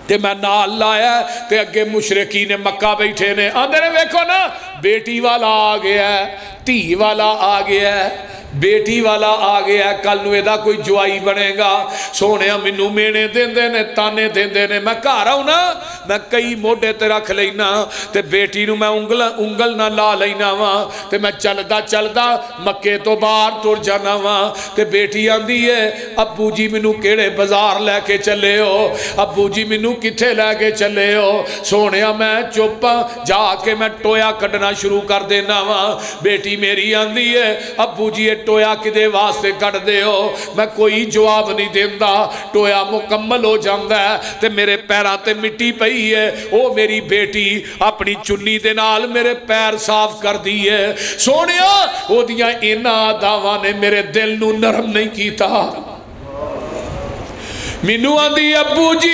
تے میں نال لایا تے اگے مشرکین مکہ بیٹھے نے آندے نے ویکھو نا بیٹی والا آ گیا ہے دھی والا آ گیا ہے بیٹی والا آ گیا ہے کل نو ایدا کوئی جوائی بنے گا سونے مینوں مینے دیندے نے تانے دیندے نے میں گھر آؤں نا میں کئی موڈے تے رکھ لینا تے بیٹی نو میں انگل نہ لا لینا وا تے میں چلدا مکے تو باہر ٹر جانا وا تے بیٹی آندی ہے ابو جی مینوں کیڑے بازار لے کے چلے ہو ابو جی مینوں کتھے لے کے چلے ہو سونے میں چپ جا کے میں ٹویا کڈنا شروع کر دینا وا بیٹی میری آندی ہے ابو جی ٹویا کدے واسطے کٹ دے ہو میں کوئی جواب نہیں دیندا ٹویا مکمل ہو جاندا ہے تے میرے پیراں تے مٹی پئی ہے او میری بیٹی اپنی چنی دے نال میرے پیر صاف کر دی ہے سونیا او دیاں انہاں اداواں نے میرے دل نو نرم نہیں کیتا مینوں آندی ابو جی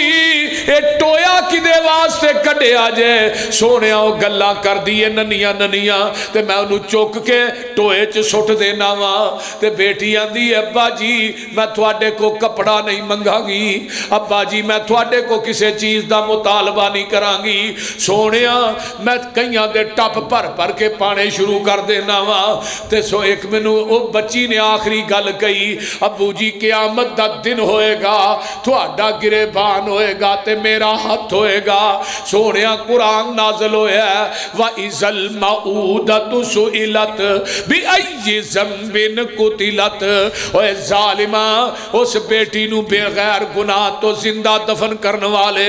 اے ٹویا کدے واسطے کڈیا جے سونے او گلاں کر دیے ننیاں تے میں انہوں چک کے ٹوئے چ سٹ دینا وا تے بیٹی آندی ابا جی میں تھوڑے کو کپڑا نہیں منگا گی ابا جی میں تھوڑے کو کسے چیز دا مطالبہ نہیں کران گی سونیا میں کئیاں دے ٹپ پر کے پانے شروع کر دینا وا تے سو ایک مینوں او بچی نے آخری گل کہی ابو جی قیامت دا دن ہوئے گا تھوڑا گرے بان ہوئے گا تے میرا ہاتھ ہوئے گا سونیا قرآن نازل ہویا ہے وَإِذَا الْمَعُودَةُ سُئِلَتْ بِأَيِّ ذَنبٍ قُتِلَتْ اوے ظالمہ اس بیٹی نو بے غیر گناہ تو زندہ دفن کرنے والے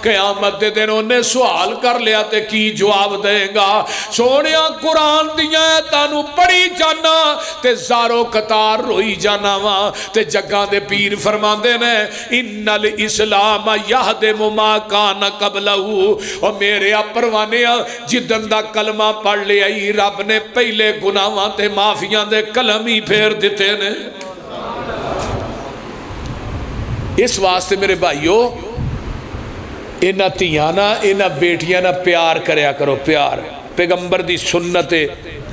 قیامت دے دن انہیں سوال کر لیا تے کی جواب دے گا سونیا قرآن دیا ہے تانو پڑھی جانا تے زارو قطار روئی جانا وا تے جگہ دے پیر فرمان دے نے ان الاسلام یہدم ما کان قبلہو اور میرے پروانے جدن دا کلمہ پڑھ لے آئی رب نے پہلے گناہاں تے معافیاں دے کلم ہی پھیر دیتے نے اس واسطے میرے بھائیو انہاں تیانا انہاں بیٹیانا پیار کریا کرو پیار پیغمبر دی سنت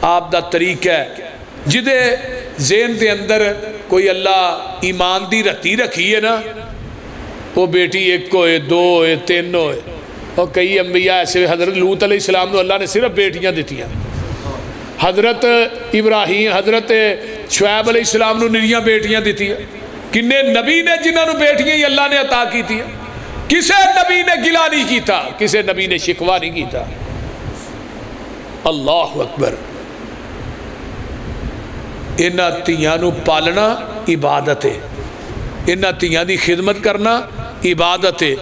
آپ دا طریقہ ہے جدے ذہن دے اندر کوئی اللہ ایمان دی رتی رکھی ہے نا وہ بیٹی ایک ہوئے دو ہوئے تین ہوئے اور کئی انبیاء ایسے حضرت لوط علیہ السلام نے اللہ نے صرف بیٹیاں دیتی ہیں حضرت ابراہیم حضرت شعیب علیہ السلام نے نریاں بیٹیاں دیتی ہیں کنے نبی نے جنہوں نے بیٹیاں ہی اللہ نے عطا کی تھی کسے نبی نے گلا نہیں کیتا کسے نبی نے شکوا نہیں کیتا اللہ اکبر انہاں تیاں نو پالنا عبادت ہے انہاں تیاں دی خدمت کرنا عبادت ہے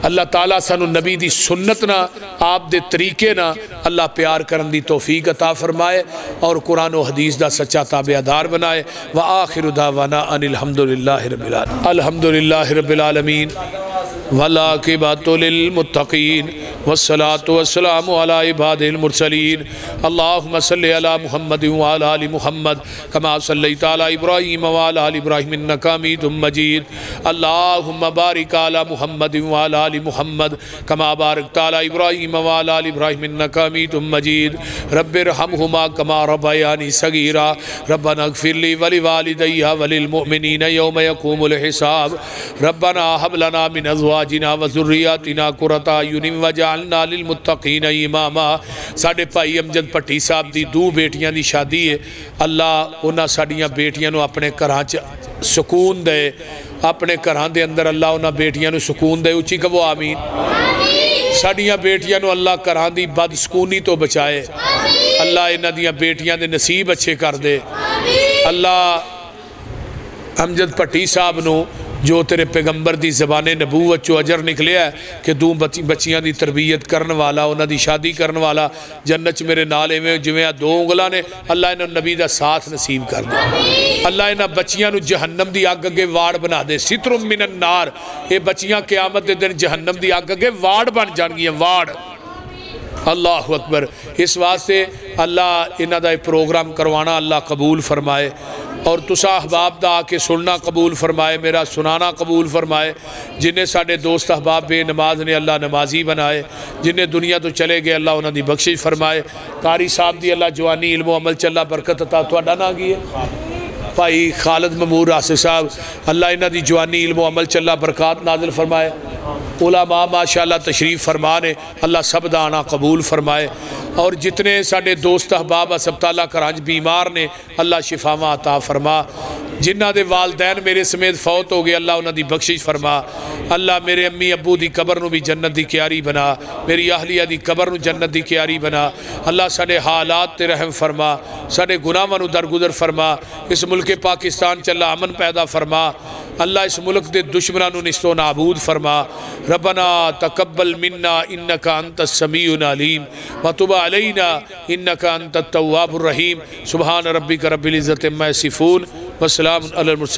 اللہ تعالیٰ سانو نبی دی سنت نا آپ دے طریقے نا اللہ پیار کرن دی توفیق عطا فرمائے اور قرآن و حدیث دا سچا تابعدار بنائے وآخر دعوانا ان الحمدللہ رب العالمین الحمدللہ رب العالمین والعاقبۃ للمتقین والصلاة والسلام علی عباد المرسلین اللہم صلی علی محمد وعلی آل محمد کما صلیت علی ابراہیم وعلی آل ابراہیم انکا حمید مجید اللہم بارک علی محمد وعلی آل محمد کما بارکت علی ابراہیم وعلی آل ابراہیم انکا حمید مجید رب ارحمہما کما ربیانی صغیرا ربنا اغفر لی ولوالدی وللمؤمنین یوم یقوم الحساب ربنا حب لنا من ازواجنا وذریاتنا قرۃ اعین وجعلنا للمتقین اماما ساڈے بھائی امجد پٹی صاحب دی دو بیٹیاں دی شادی ہے اللہ انہاں ساڈیاں بیٹیاں نو اپنے گھراں چ سکون دے اپنے گھراں دے اندر اللہ انہاں بیٹیاں نو سکون دے اچھی کہو آمین ساڈیاں بیٹیاں نو اللہ گھراں دی بد سکونی تو بچائے اللہ انہاں دیاں بیٹیاں دے نصیب اچھے کر دے اللہ امجد پٹی صاحب نو جو تیرے پیغمبر دی زبان نبوت چو اجر نکلے ہے کہ دو بچیاں دی تربیت کرن والا انہاں دی شادی کرن والا جنت میرے نالے میں جویں دو انگلاں نے اللہ انہاں نبی دا ساتھ نصیب کر دے اللہ انہاں بچیاں نو جہنم دی اگ اگے واڑ بنا دے ستر من النار یہ بچیاں قیامت دے دن جہنم دی اگ اگے واڑ بن جان گی واڑ اللہ اکبر. اس واسطے اللہ انہاں دا پروگرام کروانا اللہ قبول فرمائے اور تسا احباب دا آ کے سننا قبول فرمائے, میرا سنانا قبول فرمائے. جنہیں ساڑے دوست احباب بے نماز نے اللہ نمازی بنائے, جنہیں دنیا تو چلے گئے اللہ انہاں دی بخشش فرمائے. قاری صاحب دی اللہ جوانی علم و عمل چلا برکت عطا. تہاڈا نام کی ہے؟ بھائی خالد ممور آصف صاحب, اللہ انہاں دی جوانی علم و عمل چلا برکات نازل فرمائے. علماء ماشاءاللہ تشریف فرمانے, اللہ سب دا آنا قبول فرمائے. اور جتنے ساڑے دوست احباب اسپتالہ کرانج بیمار نے اللہ شفاواں عطا فرما. جنہ دے والدین میرے سمیت فوت ہو گئے اللہ انہاں دی بخشش فرما. اللہ میرے امی ابو دی قبر نو بھی جنت دی کیاری بنا, میری اہلیہ دی قبر نو جنت دی کیاری بنا. اللہ ساڑے حالات تے رحم فرما, ساڑے گناہاں نو درگزر فرما. اس ملک پاکستان چلا امن پیدا فرما. اللہ اس ملک دے دشمنانو نستو نابود فرما. ربنا تقبل منا انکا انت السمیع العلیم وتب علینا انکا انت التواب الرحیم. سبحان ربک رب العزت عما یصفون وسلام علی المرسلین.